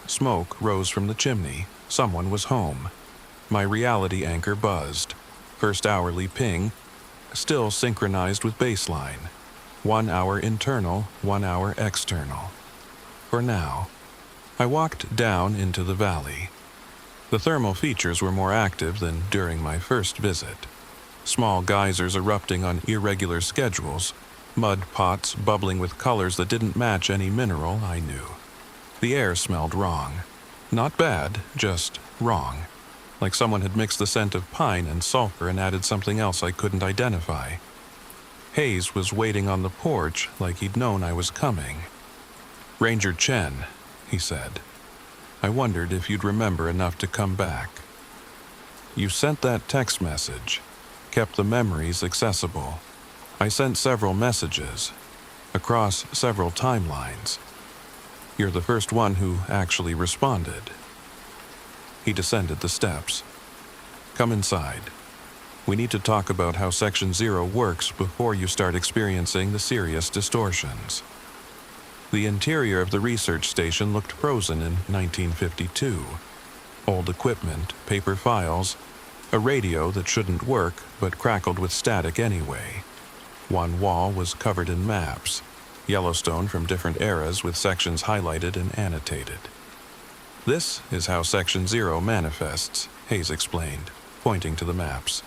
Smoke rose from the chimney. Someone was home. My reality anchor buzzed. First hourly ping, still synchronized with baseline. 1 hour internal, 1 hour external. For now. I walked down into the valley. The thermal features were more active than during my first visit. Small geysers erupting on irregular schedules, mud pots bubbling with colors that didn't match any mineral I knew. The air smelled wrong. Not bad, just wrong. Like someone had mixed the scent of pine and sulfur and added something else I couldn't identify. Hayes was waiting on the porch like he'd known I was coming. "Ranger Chen," he said. "I wondered if you'd remember enough to come back. You sent that text message, kept the memories accessible. I sent several messages, across several timelines. You're the first one who actually responded." He descended the steps. "Come inside. We need to talk about how Section 0 works before you start experiencing the serious distortions." The interior of the research station looked frozen in 1952. Old equipment, paper files, a radio that shouldn't work but crackled with static anyway. One wall was covered in maps, Yellowstone from different eras with sections highlighted and annotated. "This is how Section 0 manifests," Hayes explained, pointing to the maps.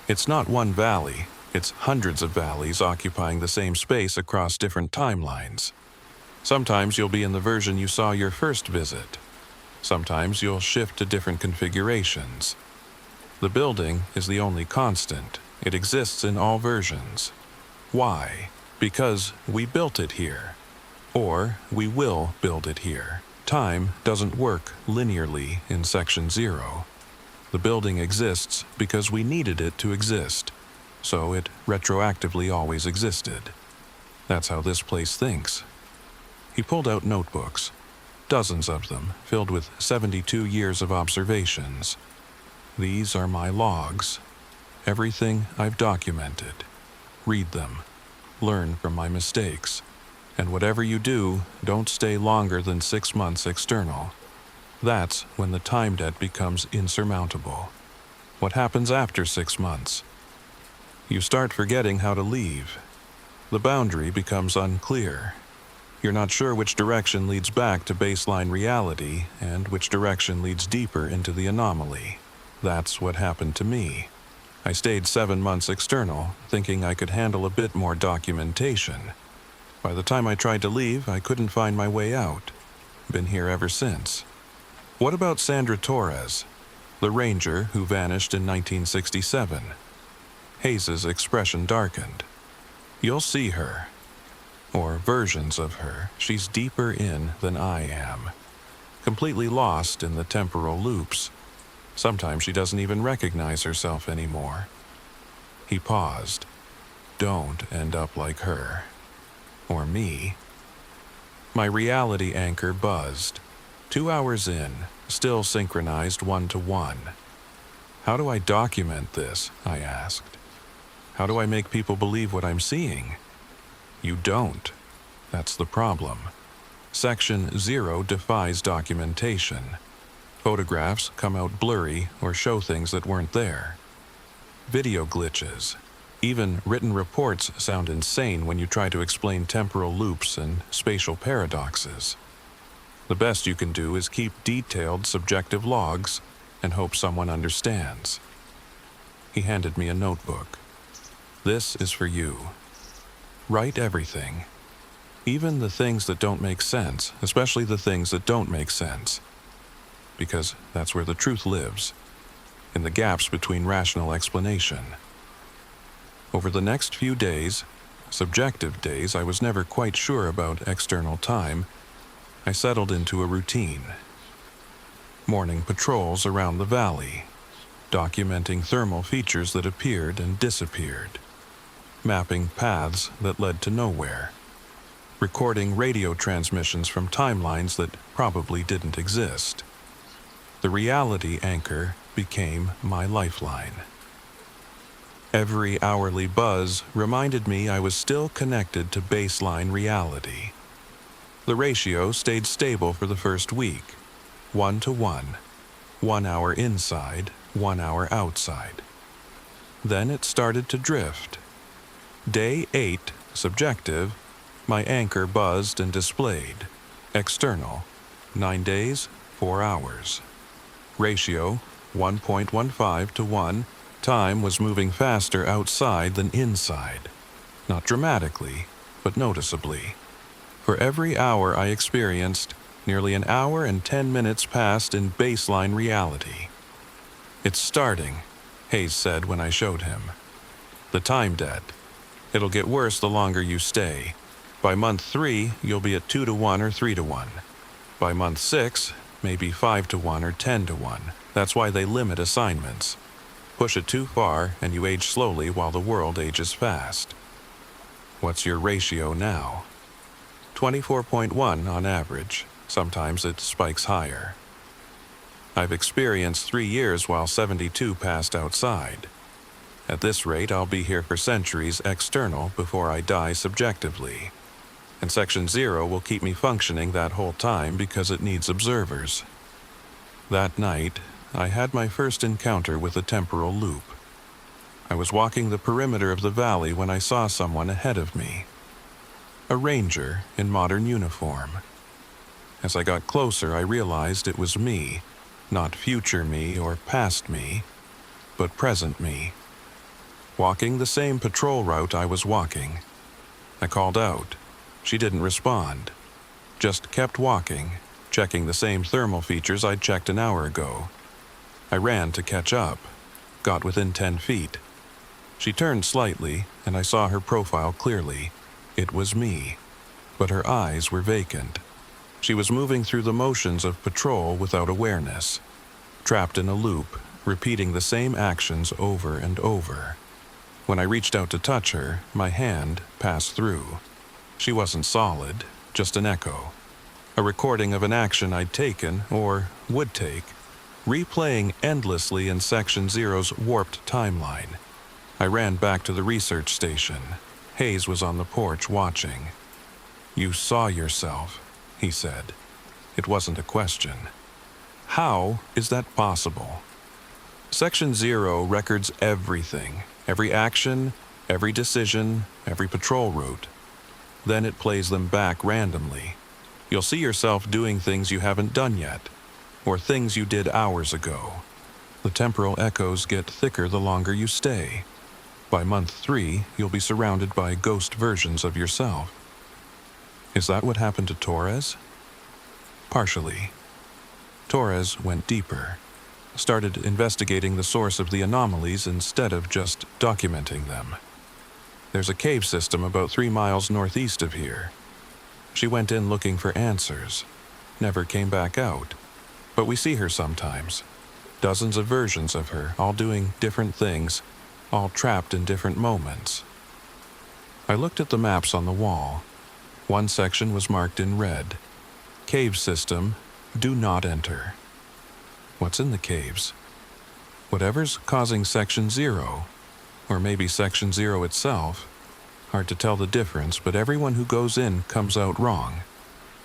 "It's not one valley, it's hundreds of valleys occupying the same space across different timelines. Sometimes you'll be in the version you saw your first visit. Sometimes you'll shift to different configurations. The building is the only constant. It exists in all versions. Why? Because we built it here. Or we will build it here. Time doesn't work linearly in Section 0. The building exists because we needed it to exist, so it retroactively always existed. That's how this place thinks." He pulled out notebooks, dozens of them, filled with 72 years of observations. "These are my logs. Everything I've documented. Read them. Learn from my mistakes. And whatever you do, don't stay longer than 6 months external. That's when the time debt becomes insurmountable. What happens after 6 months? You start forgetting how to leave. The boundary becomes unclear. You're not sure which direction leads back to baseline reality and which direction leads deeper into the anomaly. That's what happened to me. I stayed 7 months external, thinking I could handle a bit more documentation. By the time I tried to leave, I couldn't find my way out. Been here ever since." "What about Sandra Torres?" The ranger who vanished in 1967. Hayes's expression darkened. You'll see her. Or versions of her. She's deeper in than I am. Completely lost in the temporal loops. Sometimes she doesn't even recognize herself anymore. He paused. Don't end up like her. Or me. My reality anchor buzzed. 2 hours in, still synchronized 1-to-1. How do I document this? I asked. How do I make people believe what I'm seeing? You don't. That's the problem. Section 0 defies documentation. Photographs come out blurry or show things that weren't there. Video glitches. Even written reports sound insane when you try to explain temporal loops and spatial paradoxes. The best you can do is keep detailed subjective logs and hope someone understands. He handed me a notebook. This is for you. Write everything. Even the things that don't make sense, especially the things that don't make sense. Because that's where the truth lives, in the gaps between rational explanation. Over the next few days, subjective days I was never quite sure about external time, I settled into a routine. Morning patrols around the valley, documenting thermal features that appeared and disappeared, mapping paths that led to nowhere, recording radio transmissions from timelines that probably didn't exist. The reality anchor became my lifeline. Every hourly buzz reminded me I was still connected to baseline reality. The ratio stayed stable for the first week, 1-to-1, 1 hour inside, 1 hour outside. Then it started to drift. Day 8, subjective, my anchor buzzed and displayed. External, 9 days, 4 hours. Ratio, 1.15-to-1. Time was moving faster outside than inside. Not dramatically, but noticeably. For every hour I experienced, nearly an hour and 10 minutes passed in baseline reality. It's starting, Hayes said when I showed him. The time debt. It'll get worse the longer you stay. By month 3, you'll be at 2-to-1 or 3-to-1. By month 6, maybe 5-to-1 or 10-to-1. That's why they limit assignments. Push it too far and you age slowly while the world ages fast. What's your ratio now? 24.1 on average. Sometimes it spikes higher. I've experienced 3 years while 72 passed outside. At this rate, I'll be here for centuries external before I die subjectively. And Section 0 will keep me functioning that whole time because it needs observers. That night, I had my first encounter with a temporal loop. I was walking the perimeter of the valley when I saw someone ahead of me. A ranger in modern uniform. As I got closer, I realized it was me, not future me or past me, but present me. Walking the same patrol route I was walking. I called out. She didn't respond. Just kept walking, checking the same thermal features I'd checked an hour ago. I ran to catch up, got within 10 feet. She turned slightly, and I saw her profile clearly. It was me, but her eyes were vacant. She was moving through the motions of patrol without awareness, trapped in a loop, repeating the same actions over and over. When I reached out to touch her, my hand passed through. She wasn't solid, just an echo. A recording of an action I'd taken, or would take, replaying endlessly in Section 0's warped timeline. I ran back to the research station. Hayes was on the porch watching. "You saw yourself," he said. It wasn't a question. How is that possible? Section 0 records everything, every action, every decision, every patrol route. Then it plays them back randomly. You'll see yourself doing things you haven't done yet, or things you did hours ago. The temporal echoes get thicker the longer you stay. By month 3, you'll be surrounded by ghost versions of yourself. Is that what happened to Torres? Partially. Torres went deeper. started investigating the source of the anomalies instead of just documenting them. There's a cave system about 3 miles northeast of here. She went in looking for answers, never came back out, but we see her sometimes. Dozens of versions of her, all doing different things, all trapped in different moments. I looked at the maps on the wall. One section was marked in red. Cave system, do not enter. What's in the caves? Whatever's causing Section 0, or maybe Section 0 itself. Hard to tell the difference, but everyone who goes in comes out wrong,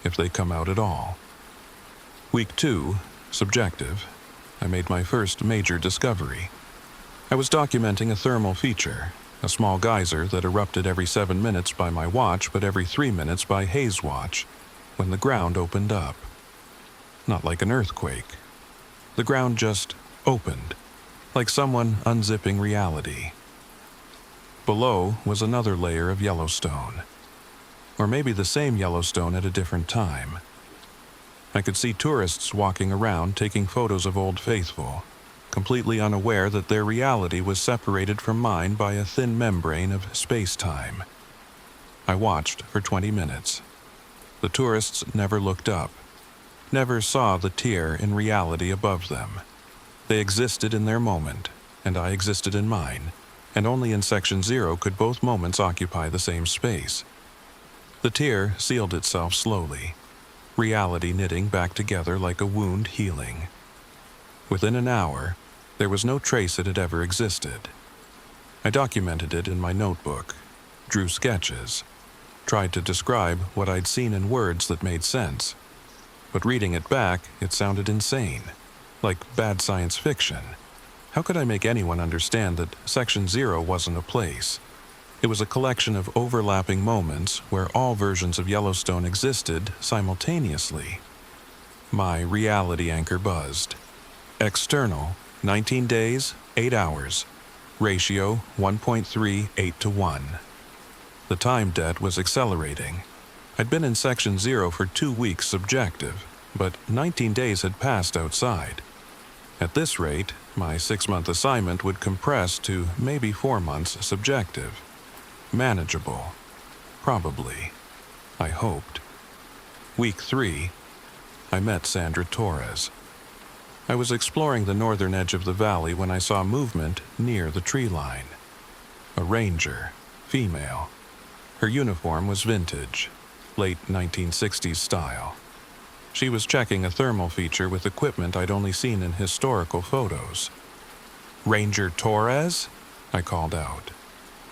if they come out at all. Week 2, subjective, I made my first major discovery. I was documenting a thermal feature, a small geyser that erupted every 7 minutes by my watch but every 3 minutes by Hayes' watch, when the ground opened up. Not like an earthquake. The ground just opened, like someone unzipping reality. Below was another layer of Yellowstone. Or maybe the same Yellowstone at a different time. I could see tourists walking around taking photos of Old Faithful, completely unaware that their reality was separated from mine by a thin membrane of space-time. I watched for 20 minutes. The tourists never looked up, never saw the tier in reality above them. They existed in their moment, and I existed in mine, and only in Section 0 could both moments occupy the same space. The tier sealed itself slowly, reality knitting back together like a wound healing. Within an hour, there was no trace it had ever existed. I documented it in my notebook, drew sketches, tried to describe what I'd seen in words that made sense. But reading it back, it sounded insane, like bad science fiction. How could I make anyone understand that Section 0 wasn't a place? It was a collection of overlapping moments where all versions of Yellowstone existed simultaneously. My reality anchor buzzed. External, 19 days, 8 hours. Ratio, 1.38 to 1. The time debt was accelerating. I'd been in Section 0 for 2 weeks subjective, but 19 days had passed outside. At this rate, my 6-month assignment would compress to maybe 4 months subjective. Manageable. Probably. I hoped. Week 3, I met Sandra Torres. I was exploring the northern edge of the valley when I saw movement near the tree line. A ranger, female. Her uniform was vintage, late 1960s style. She was checking a thermal feature with equipment I'd only seen in historical photos. "Ranger Torres?" I called out.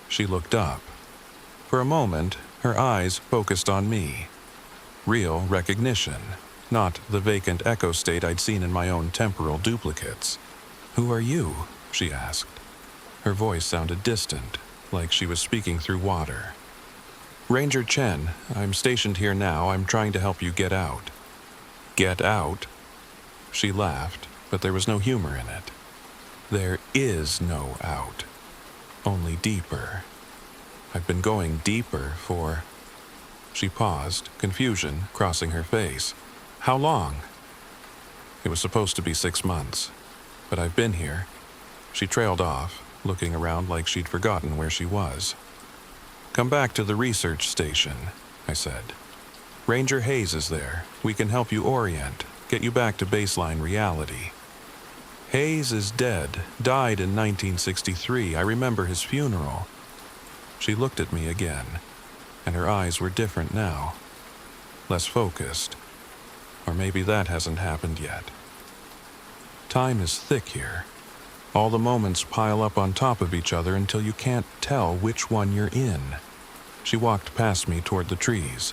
She looked up. For a moment, her eyes focused on me. Real recognition, not the vacant echo state I'd seen in my own temporal duplicates. "Who are you?" she asked. Her voice sounded distant, like she was speaking through water. "Ranger Chen, I'm stationed here now. I'm trying to help you get out." "Get out?" She laughed, but there was no humor in it. "There is no out. Only deeper. I've been going deeper for..." She paused, confusion crossing her face. "How long?" "It was supposed to be 6 months, but I've been here." She trailed off, looking around like she'd forgotten where she was. "Come back to the research station," I said. "Ranger Hayes is there. We can help you orient, get you back to baseline reality." "Hayes is dead, died in 1963. I remember his funeral." She looked at me again, and her eyes were different now. Less focused. Or maybe that hasn't happened yet. Time is thick here. All the moments pile up on top of each other until you can't tell which one you're in. She walked past me toward the trees.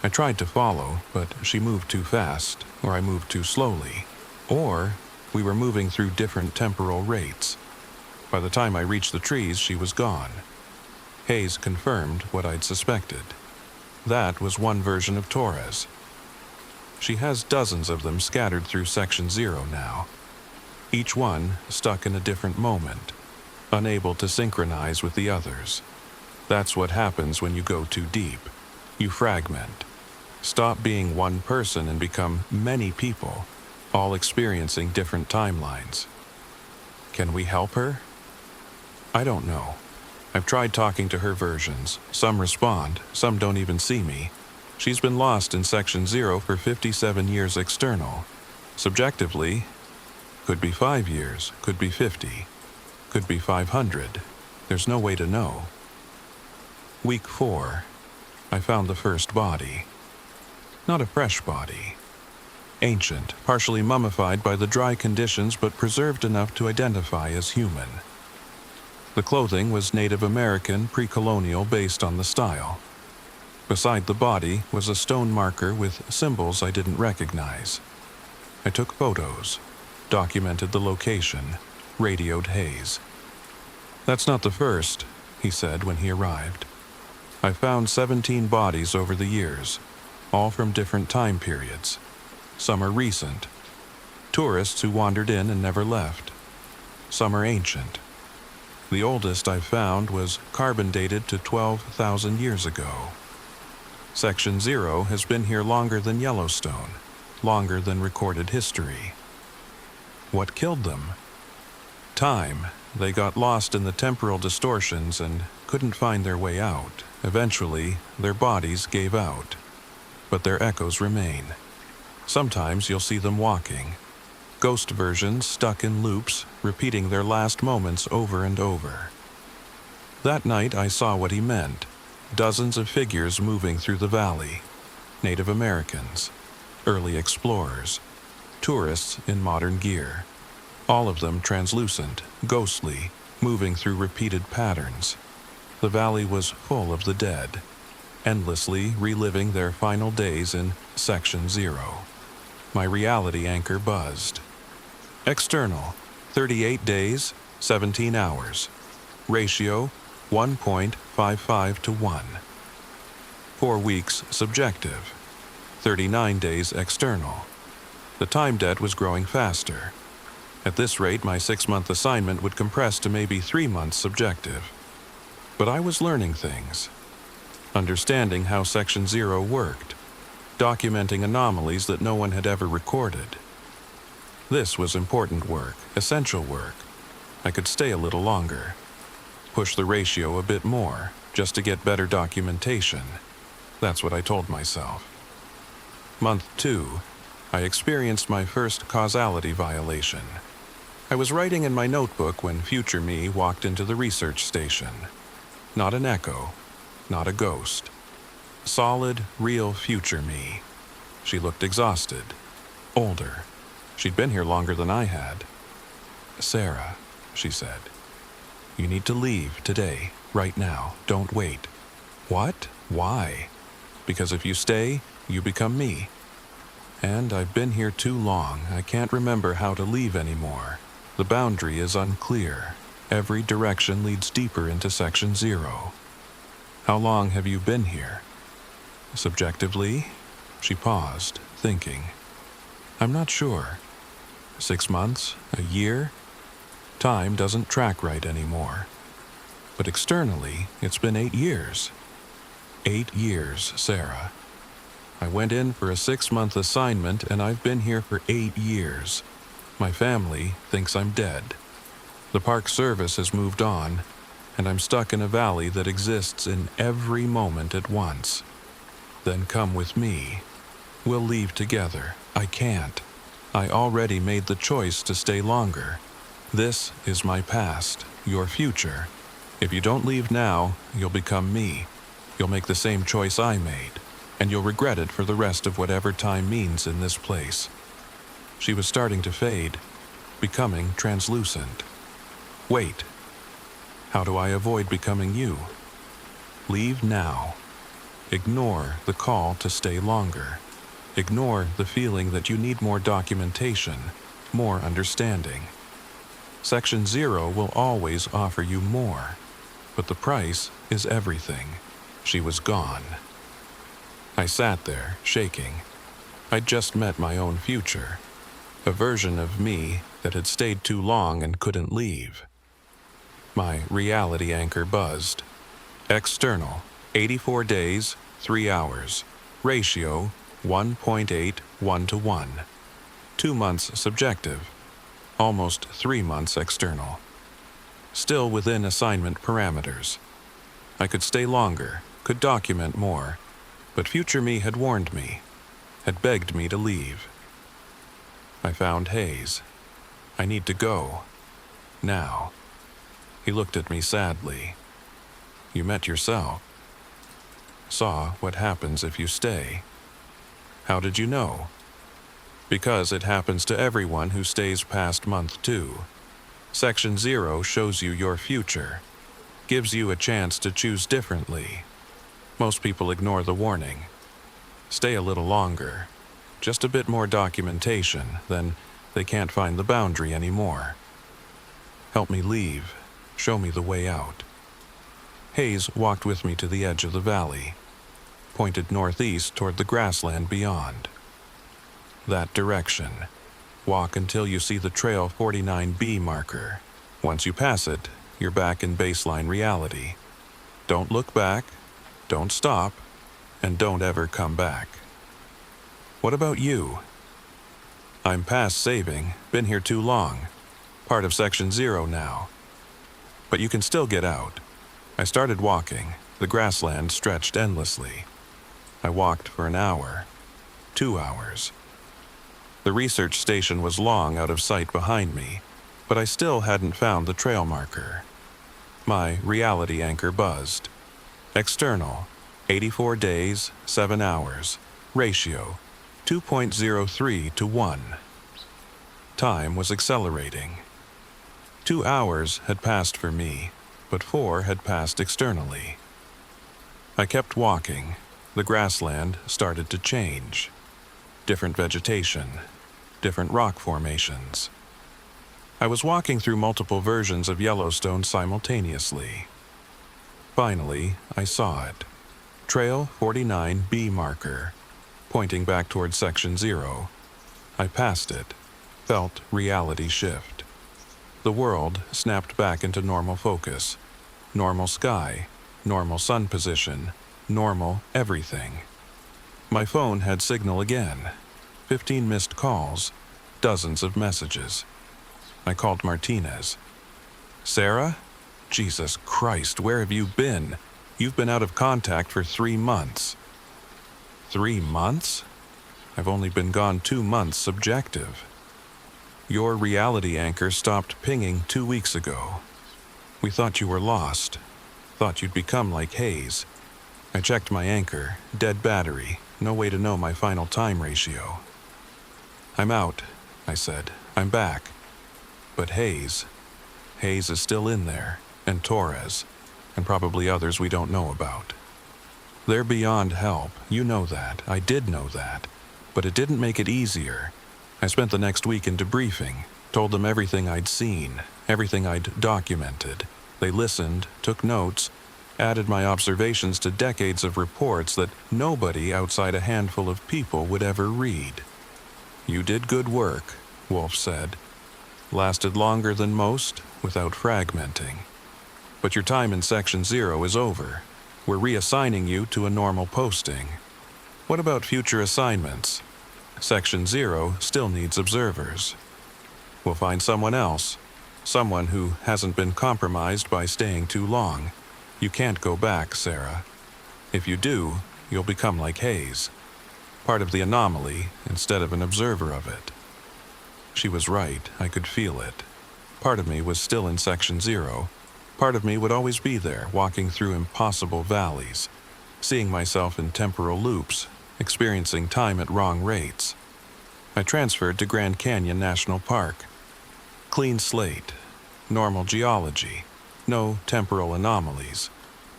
I tried to follow, but she moved too fast, or I moved too slowly, or we were moving through different temporal rates. By the time I reached the trees, she was gone. Hayes confirmed what I'd suspected. That was one version of Torres. She has dozens of them scattered through Section 0 now. Each one stuck in a different moment, unable to synchronize with the others. That's what happens when you go too deep. You fragment. Stop being one person and become many people. all experiencing different timelines. Can we help her? I don't know. I've tried talking to her versions. Some respond, some don't even see me. She's been lost in Section 0 for 57 years external. Subjectively, could be 5 years, could be 50, could be 500. There's no way to know. Week 4, I found the first body. Not a fresh body. Ancient, partially mummified by the dry conditions but preserved enough to identify as human. The clothing was Native American, pre-colonial based on the style. Beside the body was a stone marker with symbols I didn't recognize. I took photos, documented the location, radioed Hayes. That's not the first, he said when he arrived. I found 17 bodies over the years, all from different time periods. Some are recent. Tourists who wandered in and never left. Some are ancient. The oldest I found was carbon dated to 12,000 years ago. Section 0 has been here longer than Yellowstone, longer than recorded history. What killed them? Time. They got lost in the temporal distortions and couldn't find their way out. Eventually, their bodies gave out, but their echoes remain. Sometimes you'll see them walking. Ghost versions stuck in loops, repeating their last moments over and over. That night I saw what he meant. Dozens of figures moving through the valley. Native Americans, early explorers, tourists in modern gear. All of them translucent, ghostly, moving through repeated patterns. The valley was full of the dead, endlessly reliving their final days in Section 0. My reality anchor buzzed. External, 38 days, 17 hours. Ratio, 1.55 to 1. 4 weeks subjective, 39 days external. The time debt was growing faster. At this rate, my 6-month assignment would compress to maybe 3 months subjective. But I was learning things. Understanding how Section 0 worked. Documenting anomalies that no one had ever recorded. This was important work, essential work. I could stay a little longer. Push the ratio a bit more, just to get better documentation. That's what I told myself. Month 2, I experienced my first causality violation. I was writing in my notebook when future me walked into the research station. Not an echo, not a ghost. Solid, real future me. She looked exhausted, older. She'd been here longer than I had. "Sarah," she said, "you need to leave today, right now. Don't wait." What? Why? Because if you stay, you become me. And I've been here too long. I can't remember how to leave anymore. The boundary is unclear. Every direction leads deeper into Section 0. How long have you been here? Subjectively, she paused, thinking. I'm not sure. 6 months? A year? Time doesn't track right anymore. But externally, it's been 8 years. 8 years, Sarah. I went in for a 6-month assignment and I've been here for 8 years. My family thinks I'm dead. The Park Service has moved on, and I'm stuck in a valley that exists in every moment at once. Then come with me. We'll leave together. I can't. I already made the choice to stay longer. This is my past, your future. If you don't leave now, you'll become me. You'll make the same choice I made, and you'll regret it for the rest of whatever time means in this place. She was starting to fade, becoming translucent. Wait. How do I avoid becoming you? Leave now. Ignore the call to stay longer. Ignore the feeling that you need more documentation, more understanding. Section 0 will always offer you more, but the price is everything. She was gone. I sat there, shaking. I'd just met my own future, a version of me that had stayed too long and couldn't leave. My reality anchor buzzed. External, 84 days, 3 hours. Ratio, 1.81 to 1. 2 months subjective, almost 3 months external. Still within assignment parameters. I could stay longer, could document more, but future me had warned me, had begged me to leave. I found Hayes. I need to go. Now. He looked at me sadly. You met yourself. Saw what happens if you stay. How did you know? Because it happens to everyone who stays past month 2. Section 0 shows you your future, gives you a chance to choose differently. Most people ignore the warning. Stay a little longer, just a bit more documentation, then they can't find the boundary anymore. Help me leave, show me the way out. Hayes walked with me to the edge of the valley, pointed northeast toward the grassland beyond. That direction. Walk until you see the Trail 49B marker. Once you pass it, you're back in baseline reality. Don't look back, don't stop, and don't ever come back. What about you? I'm past saving, been here too long. Part of Section 0 now. But you can still get out. I started walking. The grassland stretched endlessly. I walked for an hour, 2 hours. The research station was long out of sight behind me, but I still hadn't found the trail marker. My reality anchor buzzed. External, 84 days, 7 hours. Ratio, 2.03 to 1. Time was accelerating. 2 hours had passed for me, but 4 had passed externally. I kept walking. The grassland started to change. Different vegetation, different rock formations. I was walking through multiple versions of Yellowstone simultaneously. Finally, I saw it. Trail 49B marker, pointing back toward Section 0. I passed it, felt reality shift. The world snapped back into normal focus. Normal sky, normal sun position, normal everything. My phone had signal again. 15 missed calls, dozens of messages. I called Martinez. Sarah? Jesus Christ, where have you been? You've been out of contact for 3 months. 3 months? I've only been gone 2 months subjective. Your reality anchor stopped pinging 2 weeks ago. We thought you were lost. Thought you'd become like Hayes. I checked my anchor, dead battery, no way to know my final time ratio. I'm out, I said. I'm back. But Hayes is still in there, and Torres, and probably others we don't know about. They're beyond help, you know that, I did know that, but it didn't make it easier. I spent the next week in debriefing, told them everything I'd seen, everything I'd documented. They listened, took notes, added my observations to decades of reports that nobody outside a handful of people would ever read. You did good work, Wolf said. Lasted longer than most, without fragmenting. But your time in Section 0 is over. We're reassigning you to a normal posting. What about future assignments? Section 0 still needs observers. We'll find someone else, someone who hasn't been compromised by staying too long. You can't go back, Sarah. If you do, you'll become like Hayes. Part of the anomaly instead of an observer of it. She was right, I could feel it. Part of me was still in Section 0. Part of me would always be there, walking through impossible valleys, seeing myself in temporal loops, experiencing time at wrong rates. I transferred to Grand Canyon National Park. Clean slate, normal geology, no temporal anomalies,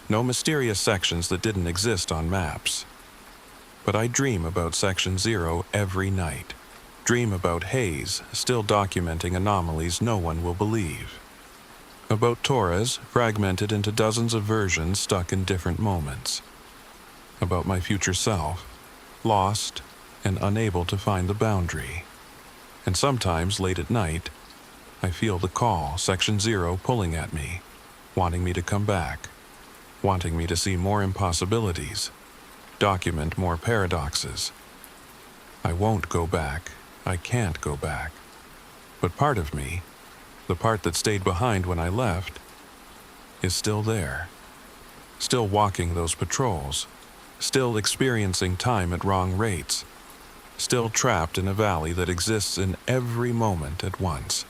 no mysterious sections that didn't exist on maps. But I dream about Section 0 every night. Dream about Hayes still documenting anomalies no one will believe. About Torres, fragmented into dozens of versions stuck in different moments. About my future self, lost and unable to find the boundary. And sometimes, late at night, I feel the call, Section 0 pulling at me, wanting me to come back, wanting me to see more impossibilities, document more paradoxes. I won't go back, I can't go back. But part of me, the part that stayed behind when I left, is still there. Still walking those patrols. Still experiencing time at wrong rates. Still trapped in a valley that exists in every moment at once.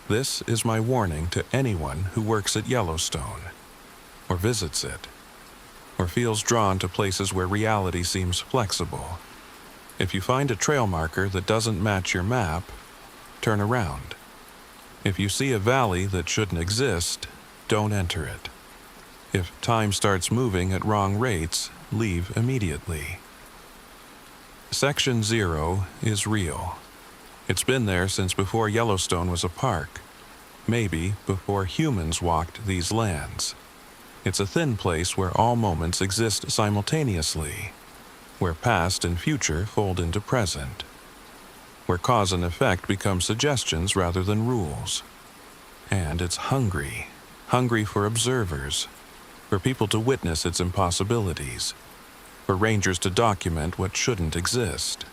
This is my warning to anyone who works at Yellowstone, or visits it, or feels drawn to places where reality seems flexible. If you find a trail marker that doesn't match your map, turn around. If you see a valley that shouldn't exist, don't enter it. If time starts moving at wrong rates, leave immediately. Section 0 is real. It's been there since before Yellowstone was a park. Maybe before humans walked these lands. It's a thin place where all moments exist simultaneously, where past and future fold into present, where cause and effect become suggestions rather than rules. And it's hungry for observers, for people to witness its impossibilities, for rangers to document what shouldn't exist.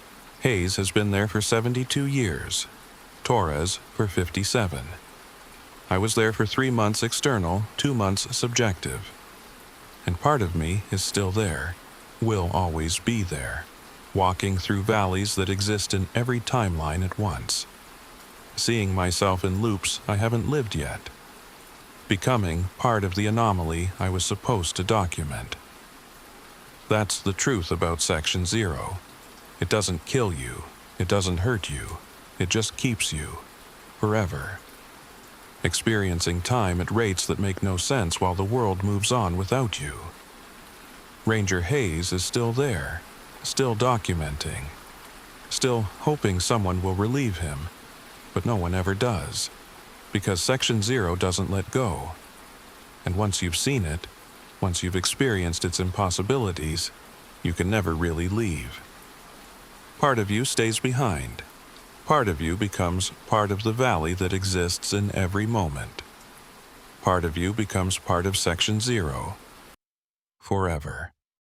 Hayes has been there for 72 years, Torres for 57. I was there for 3 months external, 2 months subjective. And part of me is still there, will always be there, walking through valleys that exist in every timeline at once. Seeing myself in loops I haven't lived yet. Becoming part of the anomaly I was supposed to document. That's the truth about Section 0. It doesn't kill you. It doesn't hurt you. It just keeps you. Forever. Experiencing time at rates that make no sense while the world moves on without you. Ranger Hayes is still there. Still documenting. Still hoping someone will relieve him. But no one ever does. Because Section 0 doesn't let go. And once you've seen it, once you've experienced its impossibilities, you can never really leave. Part of you stays behind. Part of you becomes part of the valley that exists in every moment. Part of you becomes part of Section 0. Forever.